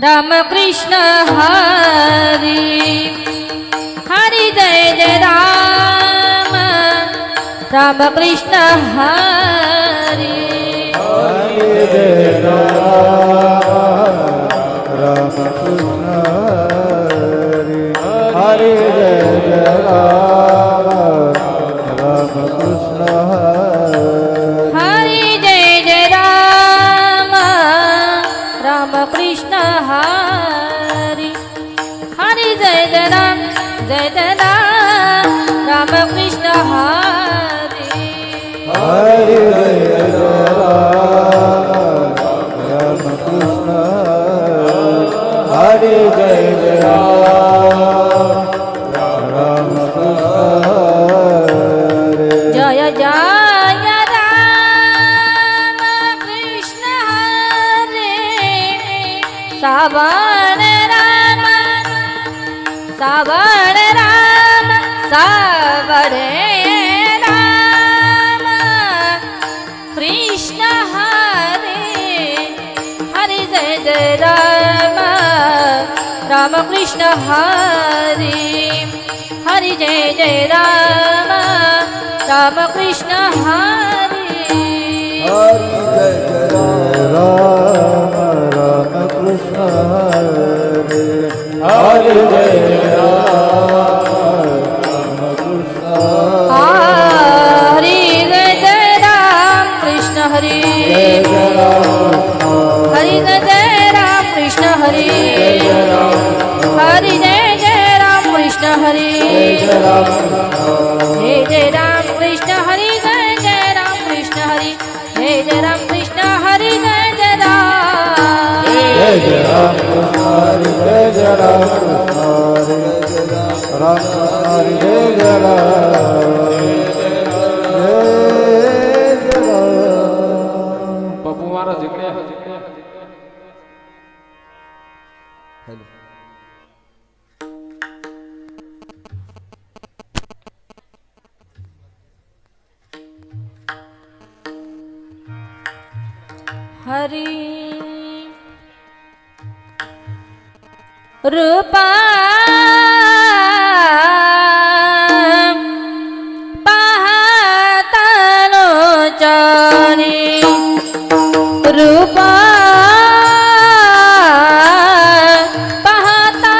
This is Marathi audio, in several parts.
राम कृष्ण हरी हरी जय जय राम राम कृष्ण हरी हरि जय राम राम कृष्ण हरि हरि जय जय राम राम कृष्ण हरि हरी जय जय राम राम कृष्ण हरी हरी जय जय राम राम कृष्ण हरी हरि जय जय राम राम कृष्ण हरि जय जय राम राम कृष्ण हरि जय जय राम कृष्ण हरे सावण राम सावण राम सावण राम कृष्ण हरे हरि जय जय राम राम कृष्ण हरे हरि जय जय राम राम कृष्ण हरे हरि जय जय राम राम कृष्ण हरि हरि जय जय राम कृष्ण हरि जय जय राम कृष्ण हरि जय जय राम हरि जय जय राम कृष्ण हरि हरि जय जय राम कृष्ण हरि जय राम जय जय राम कृष्ण हरि जय जय राम कृष्ण हरि जय जय राम कृष्ण हरि जय जय राम जय जय राम कृष्ण हरि जय जय राम कृष्ण हरि राम कृष्ण हरि जय जय राम जय जय राम बापू महाराज इकडे या. हरि रूपा पाहता लोचनी रूपा पाहता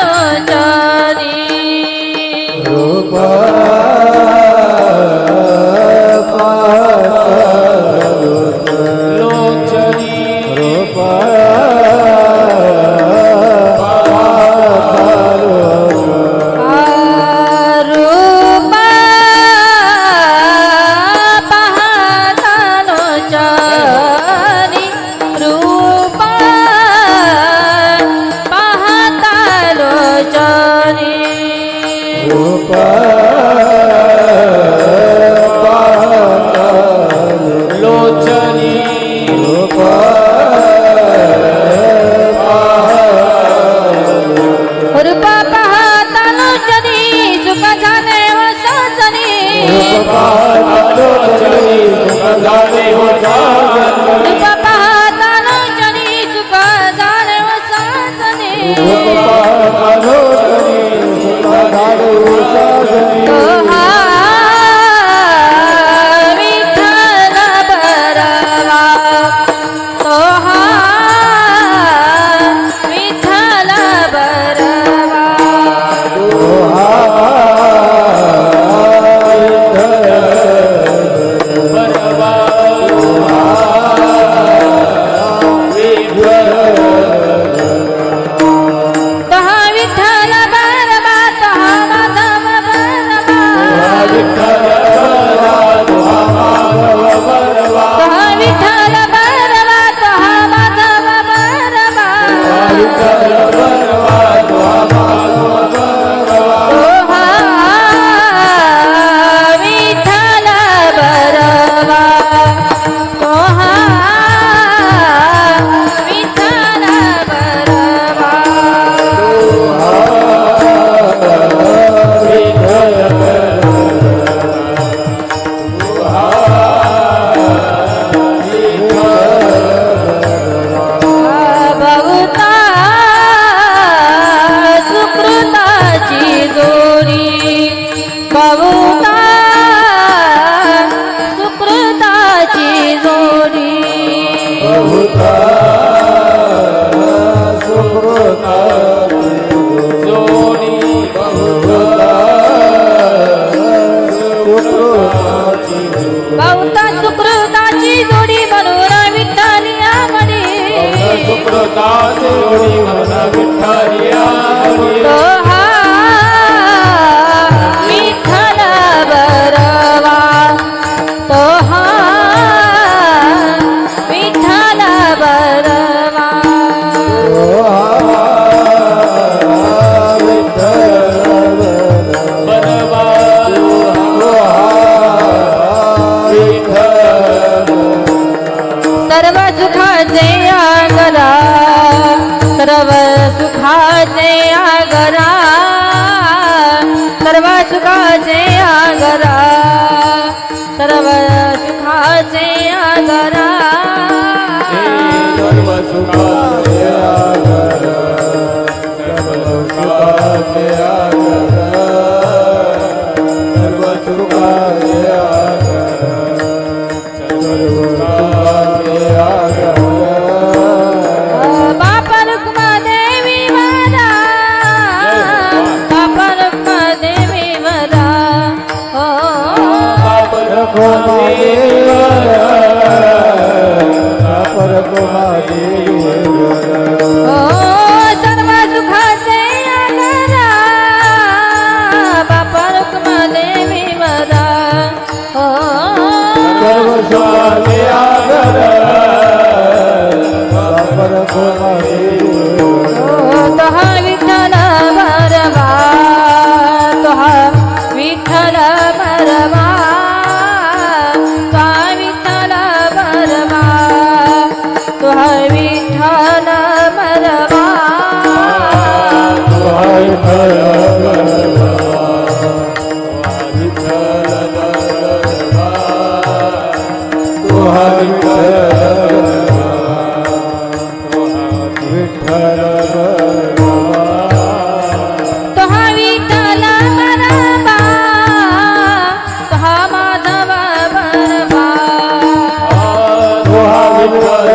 लोचनी रूप लोचनी रूप रूपा पाहता लोचनी रूपा पाहता लोचनी रूप लोचनी रूप रूपा पाहता लोचनी सुख झाले हो साजनी रूपा पाहता लोचनी सुख झाले हो साजनी तोहा विठ्ठल बरवा तोहा विठ्ठल बरवा बरवा जोडी बहुता सुकृताची जोडी बनवून विठ्ठली आवडी सुकृताची जोडी म्हणा विठ्ठली आवडी तो हा विठ्ठल बरवा तो हा विठ्ठल बरवा बनवा सर्व सुखाचे आगरा सर्व सुखाचे आगरा सर्व सुखाचे आगरा सर्व सुखाचे आगरा सर्व सुखाचे आगर सर्व सुखाचे आगर सर्व सुखाचे आगर सर्व सुखाचे आगर बाप रुक्मा देवी वरा बाप रुक्मा देवी वरा हो रखो हो सर्व सुखाचे आगरा बाप रुक्मा देवी वरा हो तोहा विठ्ठल बरवा तोहा विठ्ठल बरवा तोहा विठ्ठल बरवा तोहा विठ्ठल बरवा तोहा विठ्ठल बरवा तोहा माधव बरवा तोहा विठ्ठल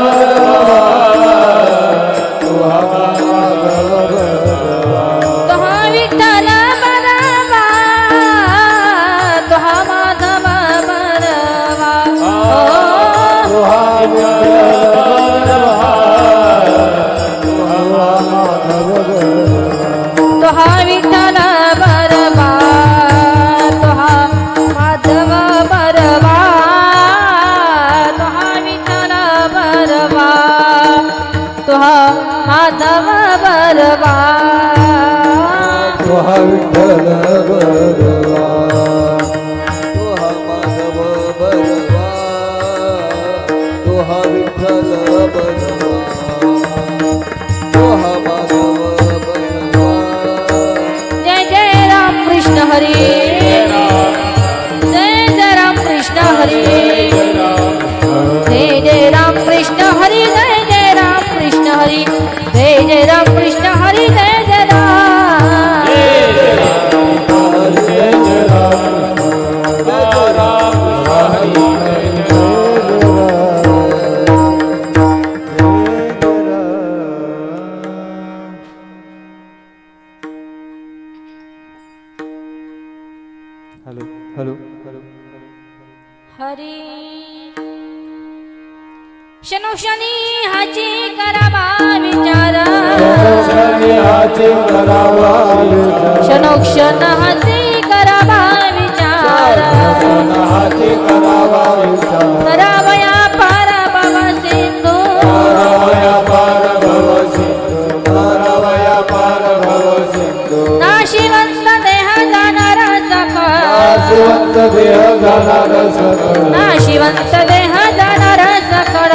बरवा तोहा माधव बरवा हो तोहा विठ्ठल बरवा तोहा माधव बरवा तोहा विठ्ठल बरवा तोहा माधव बरवा विठ्ठल बरवा तोहा माधव बरवा तोहा विठ्ठल बरवा तोहा माधव बरवा जय जय राम कृष्ण हरी जय जय राम कृष्ण हरी जय जय राम कृष्ण हरी जय जय राम कृष्ण हरी जय जय राम कृष्ण हरी जय जय Ram hello hello hello Hari शनोशनी हाची करावा विचार शनोक्षण हाची करावा विचार करावया पार भव सिंधू नाशिवंत देह जाणारा सकळ नाशिवंत देह जाणारा सकळ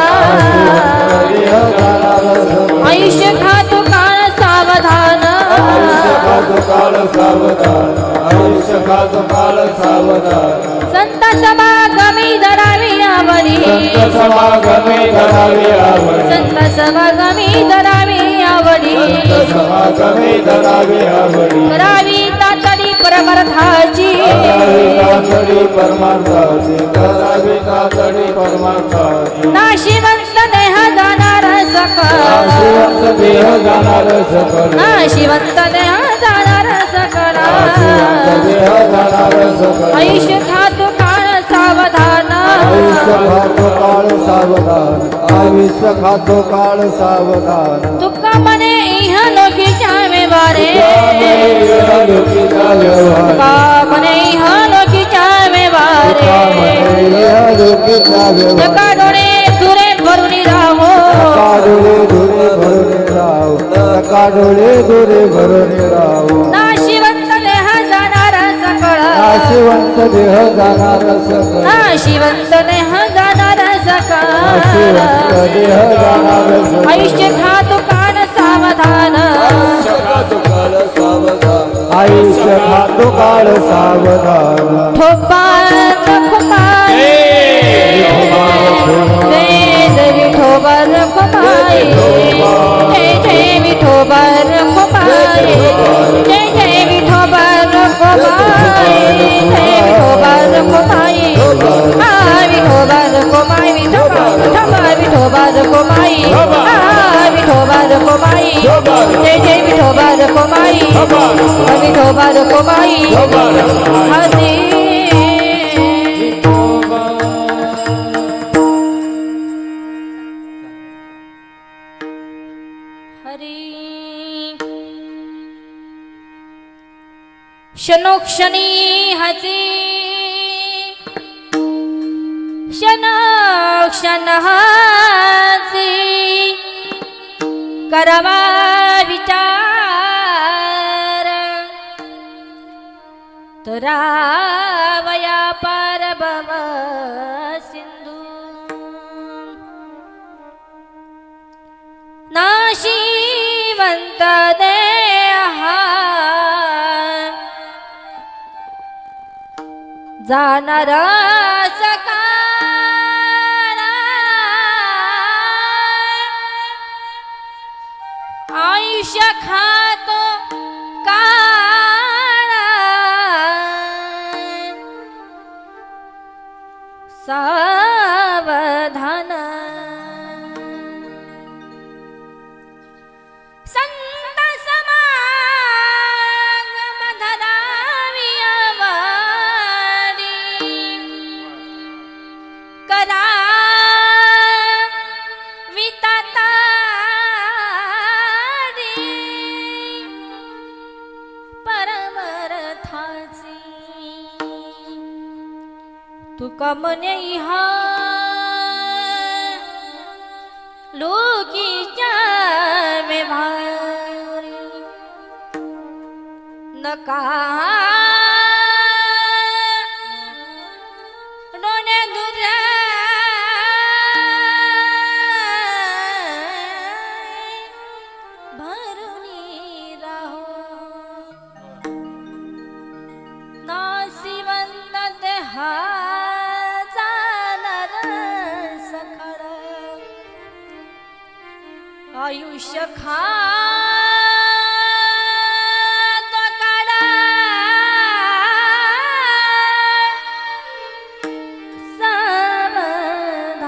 आयुष्य खातो काळ सावधान संत समागमी धरावी आवडी संत समागमी धरावी आवडी करावी तातडी परमार्थाची नाशिवंत देह जाणार सकळ नाशिवंत देह जाणार सकळ नाशिवंत देह जाणार सकळ नाशिवंत देह जाणार सकळ आयुष्य खातो काळ सावधान आयुष्य खातो काळ सावधान आयुष्य खातो काळ सावधान तुका मने इह लोकीच्या व्यवहारे लोकीचा व्यवहार तुका मने इह लोकीच्या व्यवहारे लोकीचा व्यवहार नका डोळे दुरे भरून राहो नका डोळे दुरे भरून राव नका डोळे दुरे भरून राव नाशिवंत देह जाणार सकळ नाशिवंत देह जाणार सकळ नाशिवंत देह जाणार सकळ नाशिवंत देह जाणार सकळ आयुष्य खातो काळ सावधान आयुष्य खातो काळ सावधान ठोपार खुपाई जय विठोबर खुपाई जय विठोबर खुपाई जय विठोबर खुपाई जय विठोबर खुपाई विठोबर खुपाई विठोबर खुपाई विठोबर खुपाई जय विठोबर खुपाई विठोबर खुपाई हरी हरी क्षणोक्षणी हसी क्षण हसी करवा विचार तरावया परभव सिंधू नाशिवंत देहा जाणार सकाळ आयुष्य खातो काळ सावधान संत समागम धरावियावाडी करा विताताडी परमर्थाची तुका मने इहा लोकीच्या व्यवहारी नका डोळे दुरे भरुनी राहो नाशिवंत देहा जाणार सकळ आयुष्य खातो काळ सावधान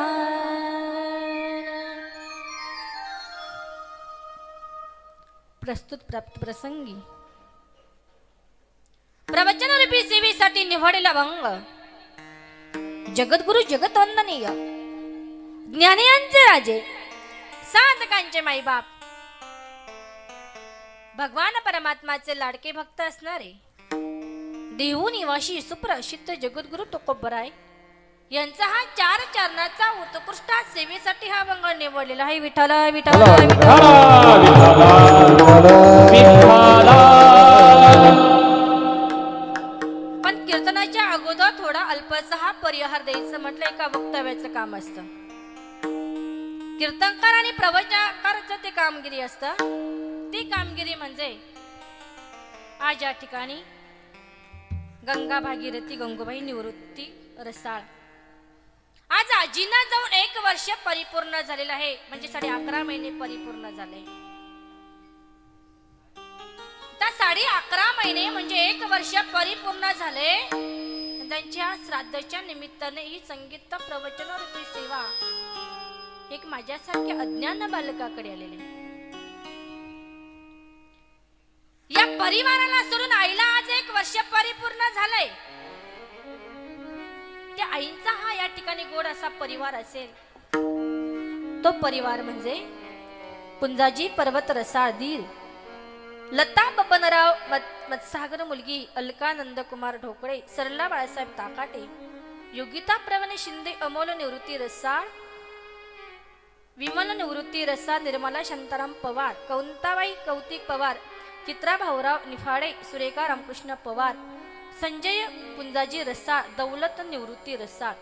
प्रस्तुत प्राप्त प्रसंगी प्रवचन रूपी सेवेसाठी निवडलेला भंग जगद्गुरु जगतवंदनीय ज्ञानियांचे राजे साधकांचे माईबाप भगवान परमात्माचे लाडके भक्त असणारे देहू निवासी सुप्रसिद्ध जगद्गुरु तुकोबराय यांचा हा 4 चरणाचा उत्कृष्ट सेवेसाठी हा भंग निवडलेला आहे विठ्ठल विठ्ठल पण कीर्तनाच्या अगोदर थोडा अल्पसा हा परिहार द्यायचं म्हटलं एका वक्तव्याचं काम असतं कीर्तनकार आणि प्रवचनकाराचं ते कामगिरी असतं ती कामगिरी म्हणजे आज या ठिकाणी गंगा भागीरथी गंगूबाई निवृत्ती रसाळ आज आजींना जाऊन 1 वर्ष परिपूर्ण झालेलं आहे म्हणजे 11.5 महिने परिपूर्ण झाले त्या 11.5 महिने म्हणजे 1 वर्ष परिपूर्ण झाले त्यांच्या श्राद्धाच्या निमित्ताने ही संगीत प्रवचन रूपी सेवा एक माझ्यासारख्या अज्ञान बालकाकडे आलेले. या परिवाराला सोडून आईला आज 1 वर्ष परिपूर्ण झालंय. त्या आईचा हा या ठिकाणी गोड असा परिवार असेल. तो परिवार म्हणजे पुंजाजी पर्वत रसाळ दीर, लता बबनराव मत्सागर मुलगी अलका नंदकुमार ढोकळे, सरला बाळासाहेब ताकाटे, योगिता प्रवणे शिंदे, अमोल निवृत्ती रसाळ, विमल निवृत्ती रसाळ, निर्मला शांताराम पवार, कौंताबाई कौतिक पवार, चित्रा भाऊराव निफाडे, सुरेखा रामकृष्ण पवार, संजय पुंजाजी रसाळ, दौलत निवृत्ती रसाळ.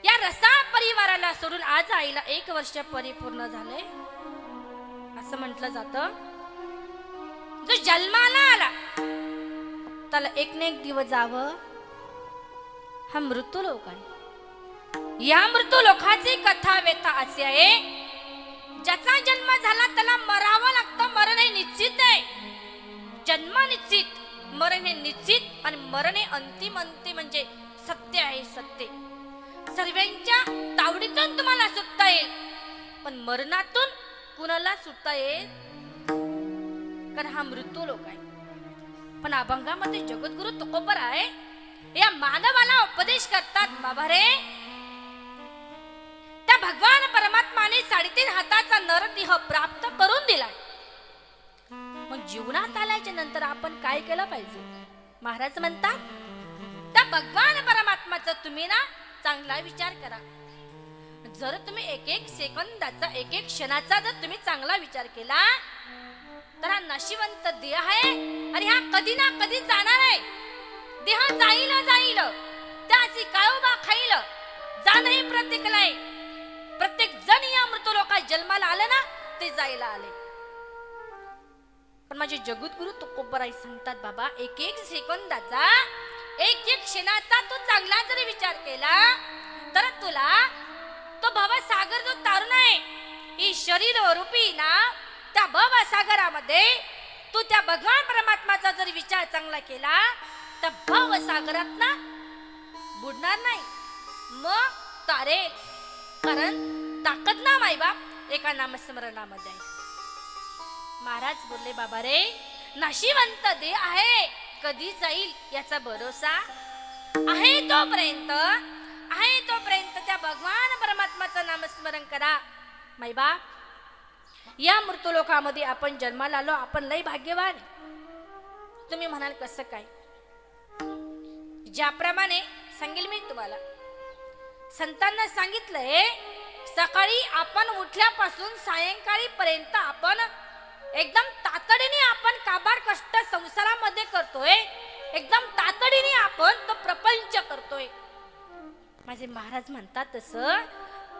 या रसाळ परिवाराला सोडून आज आईला 1 वर्ष परिपूर्ण झाले. असं म्हटलं जातं, जो जन्माला आला त्याला एक ना एक दिवस जावं. हा मृत्यू लोक आहे. या मृत्यू लोकाची कथा व्यथा अशी आहे, ज्याचा जन्म झाला त्याला मरावं लागतं. मरण हे निश्चित आहे. जन्म निश्चित, मरण हे निश्चित, आणि मरण हे अंतिम म्हणजे सत्य आहे. सत्य सर्वांच्या तावडीतून तुम्हाला सुटता येईल, पण मरणातून कुणाला सुटता येईल, कारण हा मृत्यू लोक आहे. पण अभंगामध्ये जगद्गुरु तुकोबर आहे, या मानवाला उपदेश करतात. बाबा रे, त्या भगवान परमात्माने 3.5 हाताचा नरदेह प्राप्त करून दिलाय. मग जीवनात आल्याच्या नंतर आपण काय केलं पाहिजे? महाराज म्हणतात, त्या भगवान परमात्माचा तुम्ही ना चांगला विचार करा. जर तुम्ही 1-1 सेकंदाचा 1-1 क्षणाचा जर तुम्ही चांगला विचार केला तर हा नशिवंत देह आहे, आणि हा कधी ना कधी जाणार आहे. देह जाईल, त्याची काळोबा खाईल, जाणं ही प्रत्येक आहे. प्रत्येक जण या मृत्यू लोका जन्माला आले ना, ते जायला आले. पण माझे जगद्गुरु तुकोबराय सांगतात, बाबा 1-1 सेकंदाचा 1-1 क्षणाचा तू चांगला जरी विचार केला तर तुला तो भवसागर जो तारून आहे, ही शरीर रूपी ना त्या भवसागरामध्ये तू त्या भगवान परमात्माचा जर विचार चांगला केला तर भवसागरात ना बुडणार नाही, मग तारे. कारण ताकद ना मायबाप एका नामस्मरणामध्ये आहे. महाराज बोलले, बाबा रे, नशिवंत देह आहे, कधी जाईल याचा भरोसा आहे. तोपर्यंत त्या भगवान परमात्माचं नामस्मरण करा. मायबाप, या मृत्यू लोकामध्ये आपण जन्माला आलो, आपण लय भाग्यवान. तुम्ही म्हणाल कसं काय? ज्याप्रमाणे सांगेल मी तुम्हाला, संतांना सांगितलंय, सकाळी आपण उठल्यापासून सायंकाळी पर्यंत आपण एकदम तातडीने आपण काबाड कष्ट संसारामध्ये करतोय. एकदम तातडीने आपण तो प्रपंच करतोय. माझे महाराज म्हणतात, तसं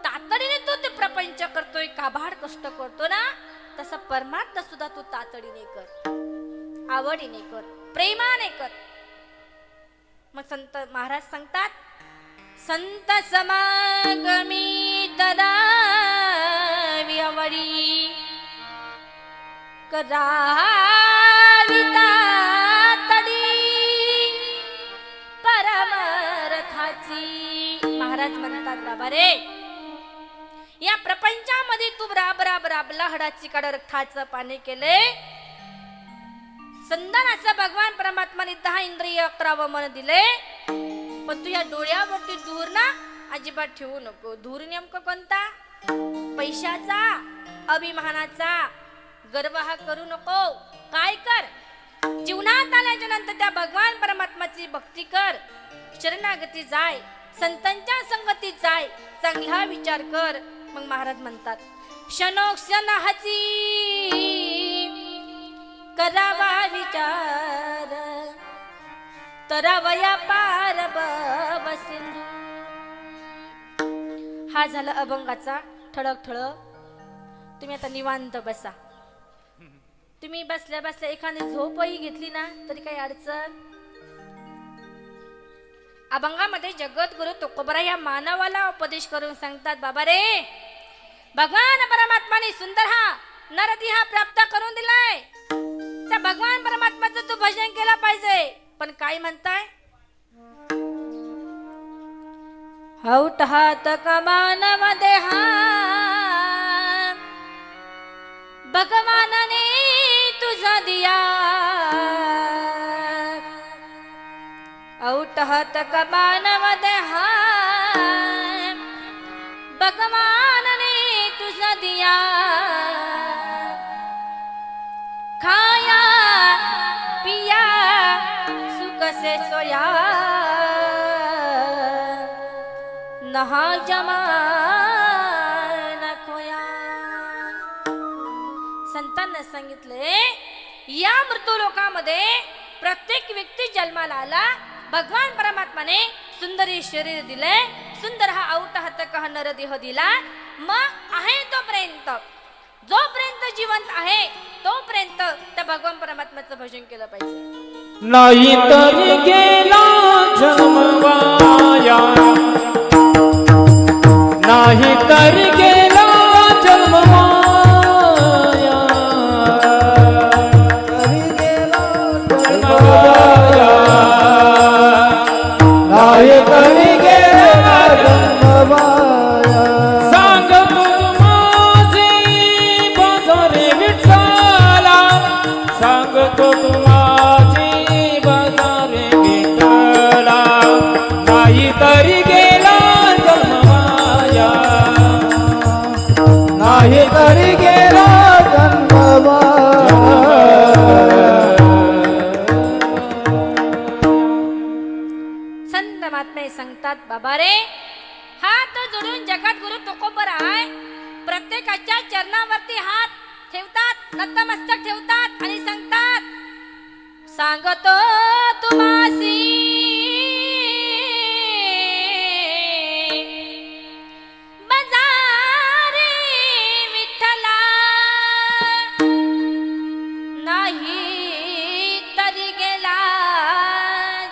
तातडीने तू ते प्रपंच करतोय, काबाड कष्ट करतो ना, तसं परमार्थ सुद्धा तू तातडीने कर, आवडीने कर, प्रेमाने कर. मग संत महाराज सांगतात, संत समागमी तदा आवडी कराविता तडी परमार्थाची. महाराज म्हणतात, बाबा रे, या प्रपंचामध्ये तू राबला हडाची काढ रक्ताचं पाणी केले. संतानाचं भगवान परमात्माने 10 इंद्रिय 11 मन दिले, पण तू या डोळ्यावरती दूर ना अजिबात ठेवू नको. दूर नेमकं कोणता? पैशाचा, अभिमानाचा. गर्व हा करू नको. काय कर? जीवनात आल्याच्या नंतर त्या भगवान परमात्माची भक्ती कर, शरणागती जाय, संतांच्या संगतीत जाय, चांगला विचार कर. मग महाराज म्हणतात, क्षणोक्षणाची करावा विचार, तरावया पार बसिंधू. हा झाला अभंगाचा ठळक ठळक. तुम्ही आता निवांत बसा. तुम्ही बसल्या बसल्या एखादी झोपही घेतली ना तरी काही अडचण. अभंगामध्ये जगद्गुरु तुकोबरा या मानवाला उपदेश करून सांगतात, बाबा रे, भगवान परमात्माने सुंदर हा नरदेह प्राप्त करून दिलाय. त्या भगवान परमात्माचं तू भजन केलं पाहिजे. पण काय म्हणताय? औट हात कमानमध्ये भगवानने तुझा दिया औट हात कमानमध्ये भगवानने तुझा दिया खाया पिया सुख से सोया नहा जमा न खोया. संतांना सांगितले या मृत्यूलोकामध्ये प्रत्येक व्यक्ती जन्माला आला. भगवान परमात्माने सुंदर हे शरीर दिले, सुंदर हा औट हात हा नरदेह दिला. मग आहे तोपर्यंत जोपर्यंत जिवंत आहे तोपर्यंत त्या भगवान परमात्म्याचं भजन केलं पाहिजे. नाही तरी गेला जन्मवाया, नाही तरी गेला जन्मवाया, तरी गेला जन्मवाया, नाही तरी गेला जन्मवाया. सांगतो माझे बाजारे विठ्ठला, सांगतो माझे बाजारे विठ्ठला, नाही तरी गेला जन्मवाया, नाही तरी गेला जन्मवाया. संत महात्मे सांगतात बाबा रे, हात जोडून जगात गुरु तुकोबर आहे. प्रत्येकाच्या चरणावरती हात ठेवतात, नतमस्तक ठेवतात आणि सांगतात सांगतो तुम्हासी बजारे विठ्ठला, नाही तरी गेला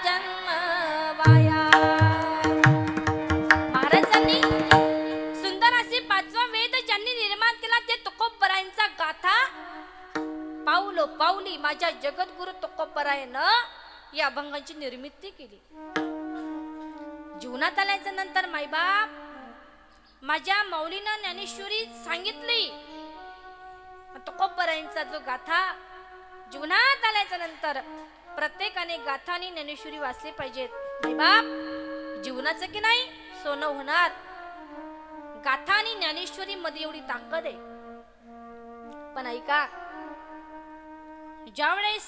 जन्मवाया. महाराजांनी सुंदर अशी पाचवा वेद ज्यांनी निर्माण केला ते तुकोबरायांचा गाथा पाऊलो पाऊली माझ्या जगद्गुरु तुकोबरायानं या अभंगांची निर्मिती केली. जीवनात आल्याच्या नंतर मायबाप माझ्या माऊलीनं ज्ञानेश्वरी सांगितली. तुकोबरायांचा जो गाथा जीवनात आल्याच्या नंतर प्रत्येकाने गाथा आणि ज्ञानेश्वरी वाचली पाहिजेत. मायबाप जीवनाचं की नाही सोनं होणार. गाथा आणि ज्ञानेश्वरी मध्ये एवढी ताकद आहे. पण ऐका, ज्यावेळेस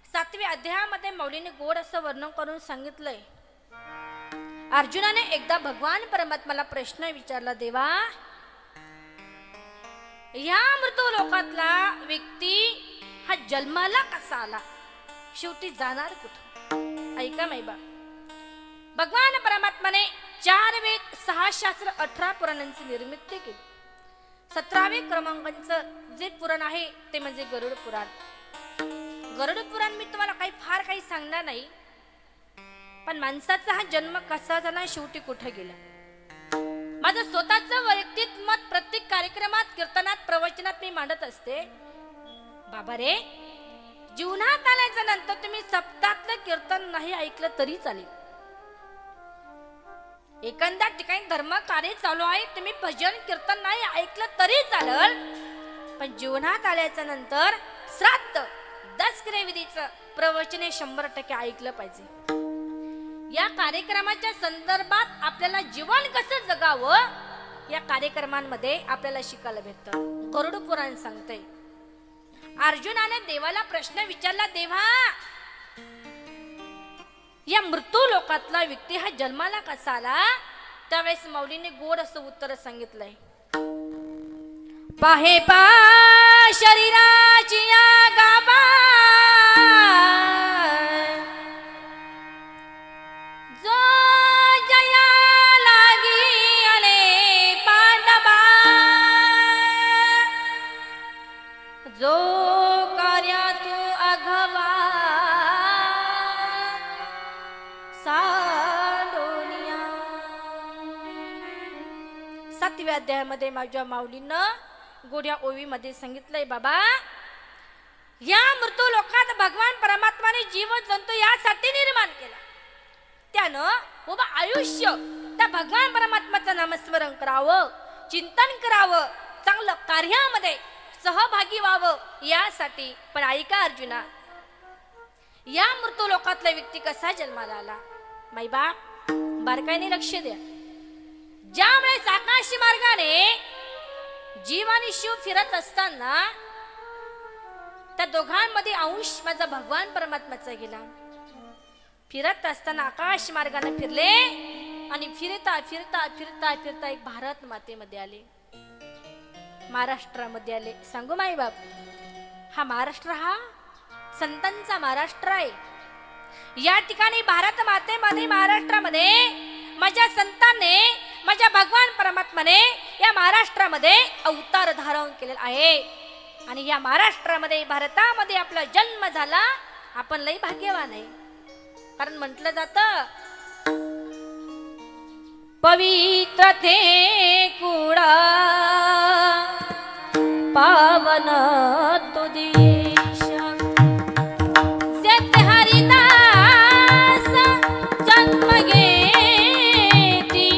7व्या अध्यायामध्ये मौलीने गोड असं वर्णन करून सांगितलंय. अर्जुनाने एकदा भगवान परमात्माला प्रश्न विचारला, देवा या मृत्यू लोकातला व्यक्ती हा जन्माला कसा आला, शेवटी जाणार कुठं? ऐका मायबा, भगवान परमात्माने 4 वेद 6 शास्त्र 18 पुराणांची निर्मिती केली. 17वे क्रमांकाचं जे पुराण आहे ते म्हणजे गरुड पुराण. गरुड पुराण मी तुम्हाला काही सांगणार नाही, पण माणसाचा हा जन्म कसा झाला, शेवटी कुठे गेला. माझं स्वतःचं वैयक्तिक मत प्रत्येक कार्यक्रमात, कीर्तनात, प्रवचनात मी मांडत असते. बाबा रे, जीवनात आल्याच्या नंतर तुम्ही सप्ताहातलं कीर्तन नाही ऐकलं तरी चालेल. एखाद्या ठिकाणी धर्म कार्य चालू आहे, तुम्ही भजन कीर्तन नाही ऐकलं तरी चालेल, पण जीवनात आल्याच्या नंतर श्राद्ध 10 क्रियाविधीचं प्रवचन 100% ऐकलं पाहिजे. या कार्यक्रमाच्या संदर्भात आपल्याला जीवन कसं जगावं या कार्यक्रमांमध्ये आपल्याला शिकायला भेटतं. गरुड पुराण सांगते, अर्जुनाने देवाला प्रश्न विचारला, देवा या मृत्यू लोकातला व्यक्ती हा जन्माला कसा आला? त्यावेळेस मौलीने गोड असं उत्तर सांगितलंय, पाहे पा शरीराची या गाबा, जो जया लागी आले पांडवा, जो कार्या तू अघवा साडोनिया. 7व्या अध्यायामध्ये माझ्या माऊलीनं गोड्या ओवीमध्ये सांगितलंय, बाबा या मृत्यू लोकात भगवान परमात्माने जीव जंतू यासाठी निर्माण केला. त्यानं उभं आयुष्य त्या भगवान परमात्म्याचं नामस्मरण करावं, चिंतन करावं, चांगलं कार्यामध्ये सहभागी व्हावं यासाठी. पण ऐका अर्जुना, या मृत्यू लोकातला व्यक्ती कसा जन्माला आला? माईबा बारकाईने लक्ष द्या. ज्या वेळेस आकाश मार्गाने जीव आणि शिव फिरत असताना त्या दोघांमध्ये अंश माझा भगवान परमात्म्याचा गेला. फिरत असताना आकाश मार्गाने फिरले आणि फिरता फिरता फिरता फिरता एक भारत मातेमध्ये आले, महाराष्ट्रामध्ये आले. सांगू माई बाप, हा महाराष्ट्र हा संतांचा महाराष्ट्र आहे. या ठिकाणी भारत मातेमध्ये, महाराष्ट्रामध्ये माझ्या संतांनी, माझ्या भगवान परमात्म्याने या महाराष्ट्रामध्ये अवतार धारण केलेला आहे. आणि या महाराष्ट्रामध्ये, भारतामध्ये आपला जन्म झाला. आपण लई भाग्यवान आहे. कारण म्हटलं जातं, पवित्र थे कुडा पावन तो देश, जेथे हरिदास जन्म घेती,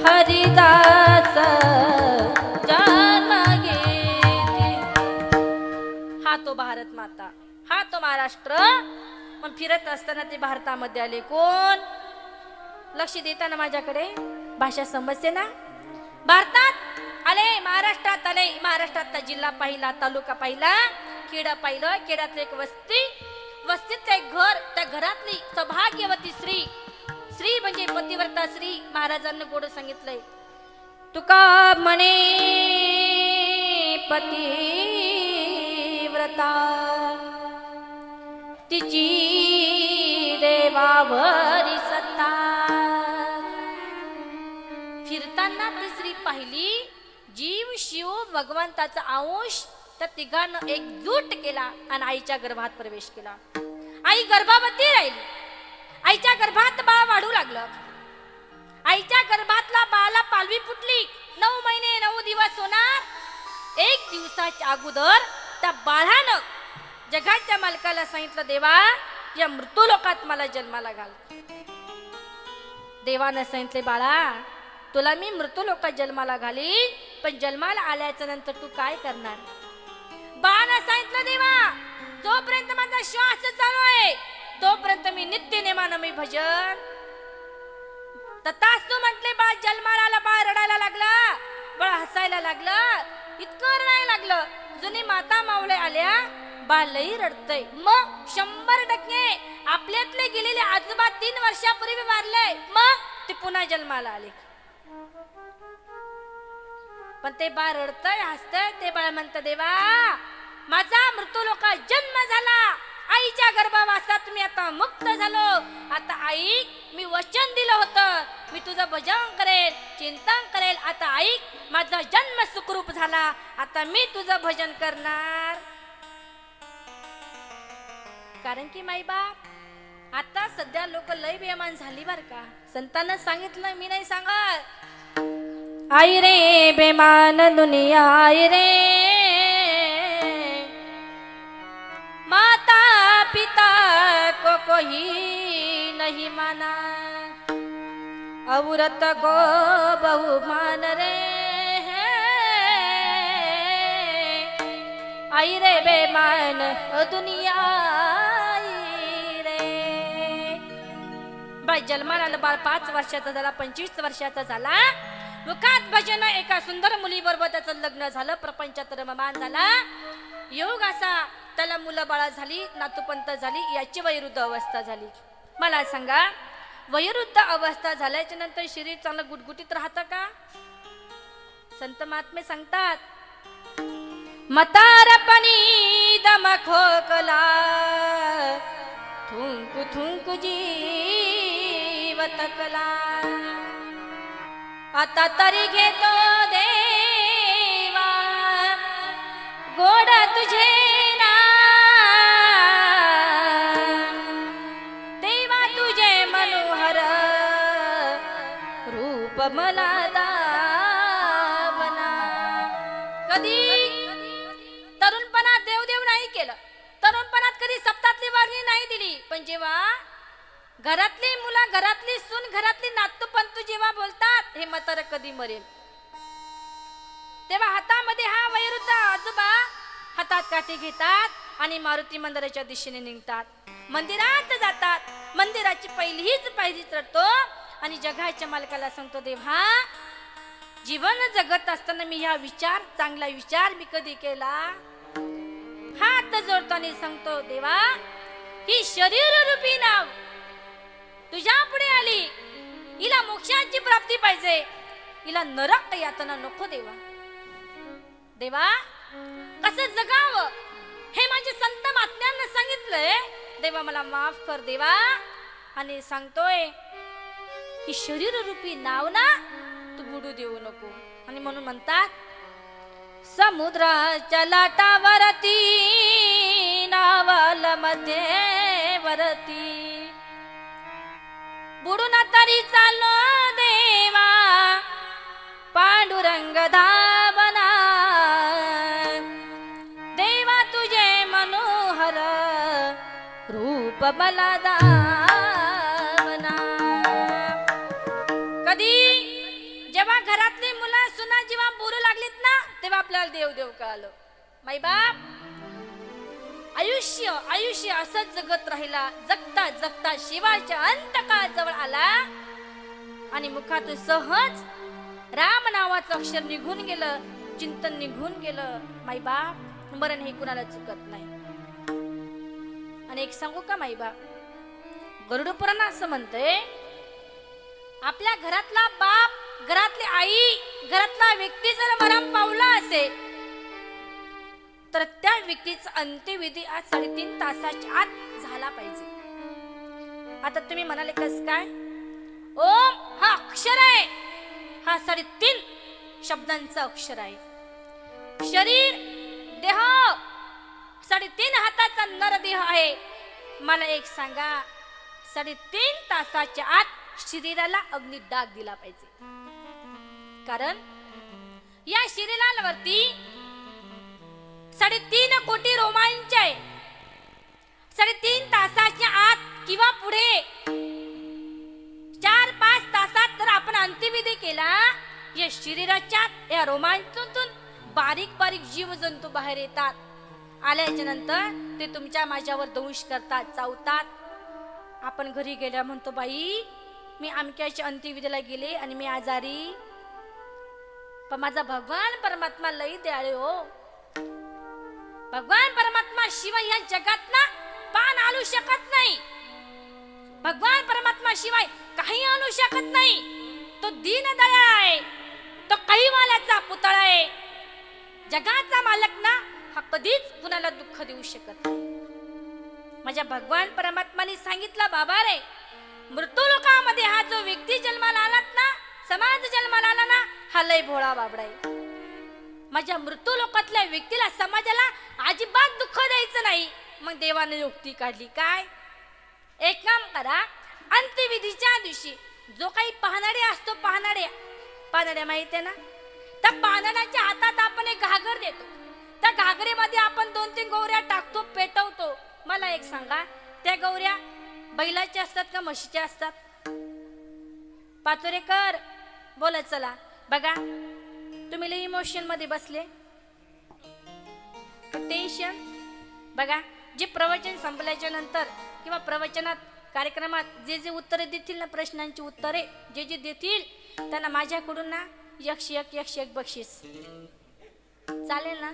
हरिदास जन्म घेती. हा तो भारत माता, हा तो महाराष्ट्र. मग फिरत असताना ते भारतामध्ये आले. कोण? लक्ष देताना माझ्याकडे भाषा समजते ना. भारतात आले, महाराष्ट्रात आले. महाराष्ट्रातला जिल्हा पाहिला, तालुका पाहिला, खेड पाहिलं. खेड्यातलं एक वस्ती, वस्तीतलं एक घर. त्या घरातली सौभाग्यवती स्त्री, स्त्री म्हणजे पतिव्रता स्त्री. महाराजांनी गोड सांगितलंय, तुका म्हणे पतिव्रता, तिची देवावरी सत्ता. फिरताना ती स्त्री पाहिली, जीव शिव भगवंताचा अंश त्या तिघांनं एकजूट केला आणि आईच्या गर्भात प्रवेश केला. आई गर्भवती राहिली. आईच्या गर्भात बाळ वाढू लागलं. आईच्या गर्भातला बाळाला पालवी फुटली. 9 महिने 9 दिवस होणार. 1 दिवसाच्या अगोदर त्या बाळानं जगाच्या मालकाला सांगितलं, देवा या मृत्यू लोकात मला जन्माला घाल. देवानं सांगितले, बाळा तुला मी मृत्यू लोकात जन्माला घालीन, पण जन्माला आल्याच्या नंतर तू काय करणार? बाळानं सांगितलं, देवा जोपर्यंत माझा श्वास चालू आहे तोपर्यंत मी नित्य नेमानं मी भजन. तथास्तु म्हटले. बाळ जन्माला आला, बाळ रडायला लागला, बाळ हसायला लागलं, इतकं रडायला लागलं. जुनी माता मावळे आल्या, बाळ लई रडतय. मग 100% आपल्यातले गेलेले आजोबा 3 वर्षापूर्वी वारले, मग ते पुन्हा जन्माला आले. पण ते बाळ रडतय, हसतय. ते बाळ म्हणतं, देवा माझा मृत्यू लोकात जन्म झाला, आईच्या गर्भवासात मी आता मुक्त झालो. आता आई मी वचन दिलं होतं, मी तुझं भजन करेल, चिंतन करेल. आता ऐक, माझा जन्म सुखरूप झाला, आता मी तुझं भजन करणार. कारण की माईबाप आता सध्या लोक लय बेमान झाली बर का. संतांना सांगितलं, मी नाही सांगत. आई रे बेमान दुनिया, आई रे माता पिता को कोई नहीं माना, औरत को बहुमान रे. आई रे बेमान दुनिया रे. बाई जन्माला आलं बाळ 5 वर्षाचा झाला, 25 वर्षाचा झाला. मुखात भजन, एका सुंदर मुली बरोबर त्याचं लग्न झालं, प्रपंचात रममान झाला. योग असा त्याला मुलं बाळा झाली, नातूपंत झाली. याची वयोवृद्ध अवस्था झाली. मला सांगा, वयोवृद्ध अवस्था झाल्याच्या नंतर शरीर चांगलं गुटगुटीत राहतं का? संत महात्मे सांगतात, म्हातारपणी दम खोकला, थुंकू थुंकू जीव तकला. आता तरी घेतो देवा गोड तुझे ना, देवा तुझे मनोहर रूप मला दावना. कधी तरुणपणात देवदेव नाही केलं, तरुणपणात कधी सप्तातली वर्णी नाही दिली, पण जेव्हा घरातली मुलं, घरातली सून, घरातली नातू पंतू जेव्हा बोलतात हे म्हातारं कधी मरेल, तेव्हा हातामध्ये हा वयोवृद्ध आजोबा हातात काठी घेतात आणि मारुती मंदिराच्या दिशेने निघतात. मंदिरात जातात. मंदिराची पहिलीच पायरी चढतो आणि जगाच्या मालकाला सांगतो, देवा जीवन जगत असताना मी हा विचार, चांगला विचार मी कधी केला. हात जोडताना सांगतो, देवा ही शरीर रूपी नाव तुझ्या पुढे आली, हिला मोक्षाची प्राप्ती पाहिजे, हिला नरक यातना नको. देवा देवा कसं जगावं हे माझे संत महात्म्यांना सांगितलंय. देवा मला माफ कर देवा. आणि सांगतोय ही शरीर रूपी नाव ना तू बुडू देऊ नको. आणि म्हणून म्हणतात, समुद्राच्या लाटावरती नावाल मध्ये वरती बुडून तरी चाललो देवा पांडुरंग धावना. देवा तुझे मनोहर रूप मला दावना. कधी जेव्हा घरातली मुलं सुना जेव्हा बोलू लागलीत ना, तेव्हा आपल्याला देव देव कळालं. माई बाप आयुष्य आयुष्य असंच जगत राहिला. जगता जगता शिवाच्या अंतकाळ जवळ आला आणि मुखातून सहज राम नावाचं अक्षर निघून गेलं, चिंतन निघून गेलं. माई बाप मरण हे कुणाला चुकत नाही. आणि एक सांगू का माई बाप, गरुड पुराण असं म्हणतंय, आपल्या घरातला बाप, घरातली आई, घरातला व्यक्ती जर मरण पावला असेल तर त्या व्यक्तीचा अंत्यविधी आज 3.5 तासाच्या आत झाला पाहिजे. आता तुम्ही म्हणाले कस काय? ओम हा अक्षर आहे, हा 3.5 शब्दांचा अक्षर आहे. शरीर देह 3.5 हाताचा नरदेह आहे. मला एक सांगा, 3.5 तासाच्या आत शरीराला अग्नी डाग दिला पाहिजे. कारण या शरीरावरती 3.5 कोटी रोमांच आहे. 3.5 तासाच्या आत किंवा पुढे 4-5 तासात जर आपण अंत्यविधी केला, या शरीराच्या या रोमांचातून बारीक बारीक जीवजंतू बाहेर येतात. आल्याच्या नंतर ते तुमच्या माझ्यावर दंश करतात, चावतात. आपण घरी गेल्या म्हणतो, बाई मी अमक्याच्या अंत्यविधीला गेले आणि मी आजारी, पण माझा भगवान परमात्मा लई दयाळू हो. भगवान परमात्मा शिवाय या जगात ना पान आलू शकत नाही. भगवान परमात्मा शिवाय काही आणू शकत नाही. तो दीनदया आहे, तो कैवाल्याचा पुतळा आहे. जगाचा मालक ना हा कधीच कुणाला दुःख देऊ शकत नाही. माझ्या भगवान परमात्माने सांगितलं, बाबा रे मृत्यू लोकामध्ये हा जो व्यक्ती जन्माला आलात ना, समाज जन्माला आला ना, हा लय भोळा बाबडा आहे. माझ्या मृत्यू लोकातल्या व्यक्तीला, समाजाला अजिबात दुःख द्यायचं नाही. मग देवाने युक्ती काढली, काय? एक काम करा, अंत्यविधीच्या दिवशी जो काही पाहणारे असतो, पाहणाड्या माहिती आहे ना, त्या पाहणाऱ्याच्या हातात आपण एक घागर देतो. त्या घागरीमध्ये आपण 2-3 गौऱ्या टाकतो, पेटवतो. मला एक सांगा, त्या गौऱ्या बैलाच्या असतात का म्हशीच्या असतात? पाचोरेकर बोलत चला. बघा तुम्ही लई इमोशन मध्ये बसले, टेन्शन. बघा जे प्रवचन संपल्याच्या नंतर किंवा प्रवचनात कार्यक्रमात जे जे उत्तरे देतील ना, प्रश्नांची उत्तरे जे जे देतील त्यांना माझ्याकडून ना 101 बक्षीस. चालेल ना?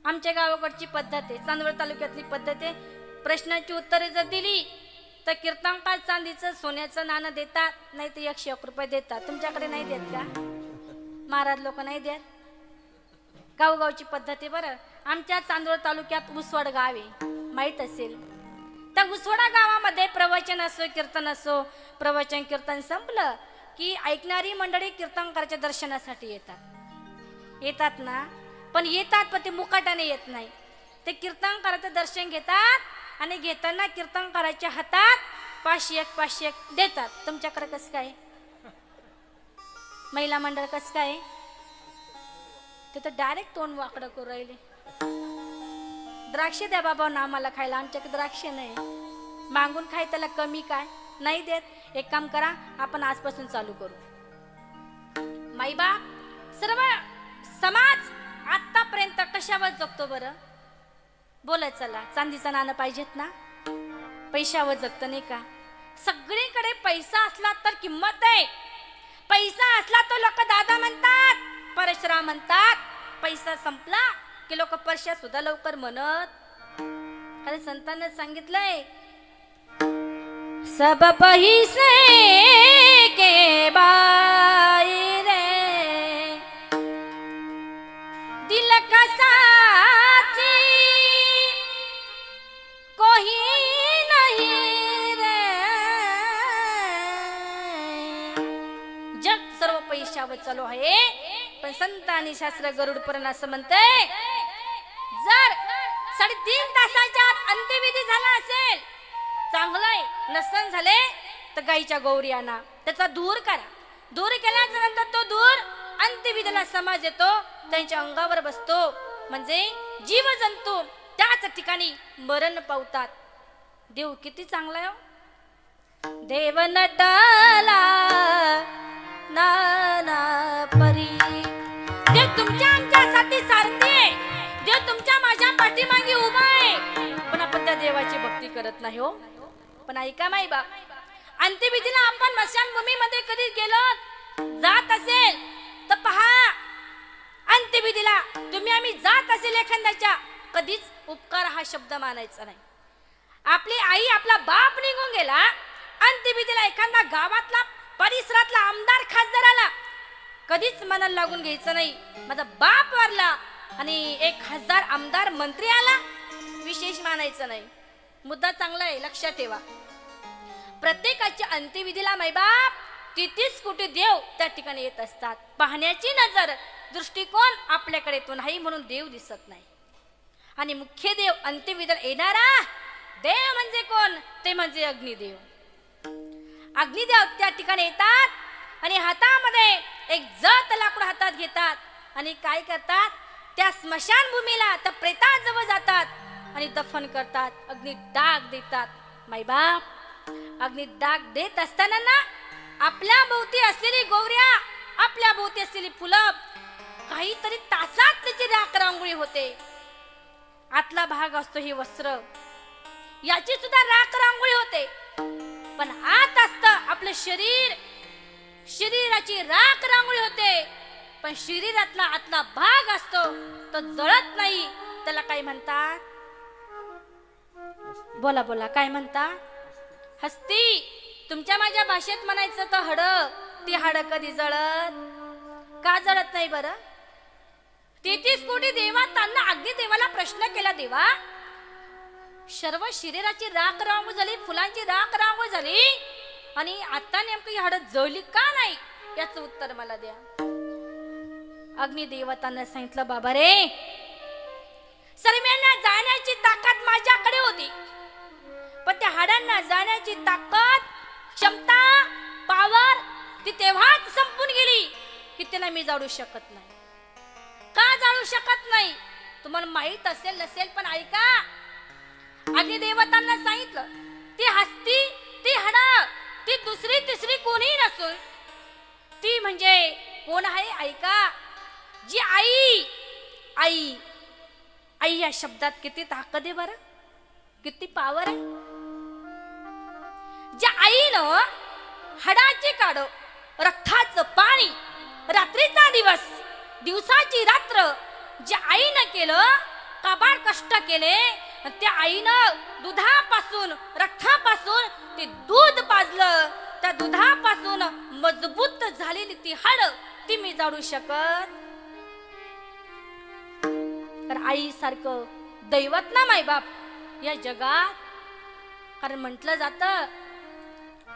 आमच्या गावाकडची पद्धत आहे, चांदवड तालुक्यातली पद्धत आहे. प्रश्नांची उत्तरे जर दिली तर कीर्तनकार चांदीचं सोन्याचं नाणं देतात, नाही तर 101 रुपये देतात. तुमच्याकडे नाही देत का? महाराज लोक नाही देत? गावगावची पद्धत आहे बरं. आमच्या चांदवड तालुक्यात उसवड गाव आहे, माहीत असेल. त्या उसवडा गावामध्ये प्रवचन असो, कीर्तन असो, प्रवचन कीर्तन संपलं की ऐकणारी मंडळी कीर्तनकाराच्या दर्शनासाठी येतात ना. पण ते मुकाटाने येत नाही. ते कीर्तनकाराचं दर्शन घेतात आणि घेताना कीर्तनकाराच्या हातात 501 देतात. तुमच्याकडे कसं काय? महिला मंडळ कसं काय? ते तर डायरेक्ट तोंड वाकडं करून राहिले. द्राक्ष द्या बाबा ना आम्हाला खायला, आमच्याकडे द्राक्ष नाही. मागून खाय त्याला कमी काय नाही देत. एक काम करा, आपण आजपासून चालू करू. माईबाप सर्व समाज आतापर्यंत कशावर जगतो बरं? बोला चला, चांदीचं नाणं पाहिजेत ना, पैशावर जगत नाही का? सगळीकडे पैसा असला तर किंमत आहे. पैसा असला तो लोक दादा म्हणतात, परशुराम म्हणतात. पैसा संपला की लोक परशा सुद्धा लवकर म्हणत. अरे संतांनी सांगितलंय, सब पैसे के बाईरे दिल का साथी कोई नहीं रे. जग सर्व पैशावर चालू आहे, पण संत आणि शास्त्र गरुड पुराण असं म्हणतंय, जर 3.5 तासाच्या आत अंत्यविधी झाला असेल चांगलंय, नसन झाले तर गाईच्या गौरी आणा, त्याचा दूर करा. दूर केल्याच्या नंतर तो दूर अंत्यविधीला समाज येतो, त्यांच्या अंगावर बसतो. म्हणजे जीव जंतू त्याच ठिकाणी मरण पावतात. देव किती चांगला आहे. देव नटला नाना परी. देव तुमच्या आमच्यासाठी सारथी आहे. देव तुमच्या माझ्या पाठीमागे उभा आहे, पण आपण त्या देवाची भक्ती करत नाही हो. पण ऐका माई बाप, अंत्यविधीला आपण मशानभूमीमध्ये कधी गेलो जात असेल तर पहा, अंत्यविधीला तुम्ही आम्ही जात असेल एखाद्याच्या, कधीच उपकार हा शब्द मानायचा नाही. आपली आई आपला बाप निघून गेला, अंत्यविधीला एखादा गावातला परिसरातला आमदार खासदार आला, कधीच मनाला लागून घ्यायचं नाही. माझा बाप वारला आणि एक खासदार आमदार मंत्री आला, विशेष मानायचं नाही. मुद्दा चांगला आहे, लक्षात ठेवा. प्रत्येकाच्या अंत्यविधीला मायबाप 33 कोटी देव त्या ठिकाणी येत असतात. पाहण्याची नजर दृष्टिकोन आपल्याकडे तो नाही, म्हणून देव दिसत नाही. आणि मुख्य देव अंत्यविधीला येणारा देव म्हणजे कोण? ते म्हणजे अग्निदेव. अग्निदेव त्या ठिकाणी येतात आणि हातामध्ये एक जत लाकूड हातात घेतात आणि काय करतात, त्या स्मशानभूमीला त्या प्रेताजवळ जातात आणि दफन करतात. अग्नी डाग देतात. मायबाप अग्नी डाग देत असताना ना, आपल्या भोवती असलेली गौऱ्या, आपल्या भोवती असलेली फुलं, काहीतरी तासात त्याची राख रांगोळी होते. आतला भाग असतो हे वस्त्र, याची सुद्धा राख रांगोळी होते. पण आत असत आपलं शरीर, शरीराची राख रांगोळी होते. पण शरीरातला आतला भाग असतो तो जळत नाही. त्याला काय म्हणतात? बोला बोला, काय म्हणतात? हस्ती. तुमच्या माझ्या भाषेत म्हणायचं तर हड. ती हाड कधी जळत? का जळत नाही बरं? 33 कोटी देवांना अग्निदेवाला प्रश्न केला, देवा सर्व शरीराची राख रांगोळी झाली, फुलांची राख रांगोळी झाली, आणि आता नेमकी हाड जळली का नाही? याचं उत्तर मला द्या. अग्निदेवतांना सांगितलं, बाबा रे, सर्वांना जाण्याची ताकद माझ्याकडे होती, पण त्या हाडांना जाण्याची ताकद, क्षमता, पावर ती तेव्हाच संपून गेली की त्याला मी जाळू शकत नाही. का जाळू शकत नाही तुम्हाला माहित असेल नसेल, पण ऐका. अग्निदेवतांना सांगितलं, ती हस्ती, ती हाडं, ती दुसरी तिसरी कोणी नसून ती म्हणजे कोण आहे? ऐका. जी आई, आई, आई या शब्दात किती ताकद आहे बरं, किती पावर आहे. ज्या आईनं हाडाची काढ, रक्ताचं पाणी, रात्रीचा दिवस, दिवसाची रात्र, ज्या आईनं केलं, काबाड कष्ट केले, त्या आईनं दुधापासून, रक्तापासून ते दूध पाजलं. त्या दुधापासून मजबूत झालेली ती हाड, ती मी जाळू शकत? तर आई सारखं दैवत ना मायबाप या जगात. कारण म्हटलं जातं,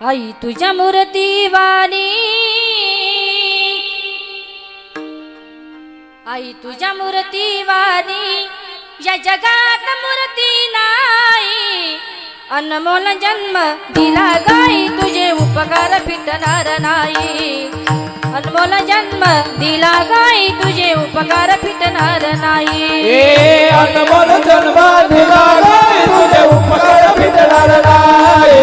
आई तुझ्या मूर्ती वाणी, आई तुझ्या मूर्ती वाणी, या जगात मूर्ती नाही. अनमोल जन्म दिला गाई, तुझे उपकार फिटणार नाही. अनमोल जन्म दिला गाई तुझे उपकार फिटणार नाही ए अनमोल जन्म दिला गाई तुझे उपकार फिटणार नाही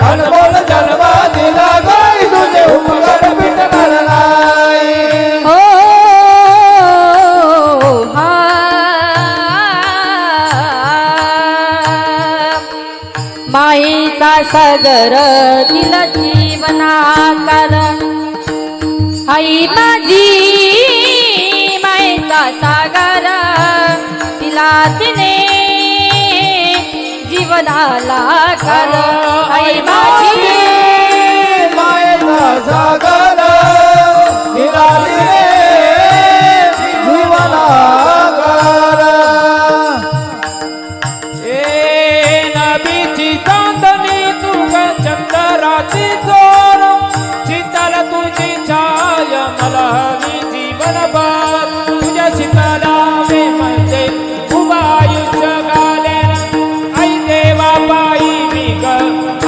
अनमोल जन्म दिला गाई तुझे उपकार फिटणार नाही हो हा माईचा सागर दिला जीवनाकार आई माझी माईचा सागर तिला तिने जीवनाला कर आई माझी मायेचा सागर निराळे जीवनाकार ए नबीची चांदणी तुका चंद्राची जोड शीतल तुझी छाया मला हवी जीवनभर तुझ्या शीतला वे म्हणजे उभा आयुष्य घालेन आई देवा बाई मी ग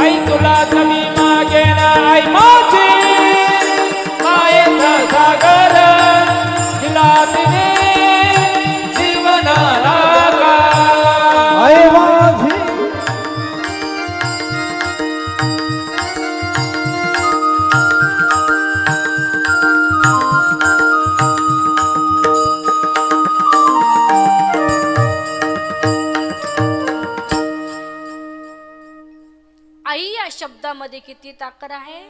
आई तुला मी मागेन आई माझी मायेचा सागर दिला तिने जीवनाला आई माझी आई या शब्दामध्ये किती ताकद आहे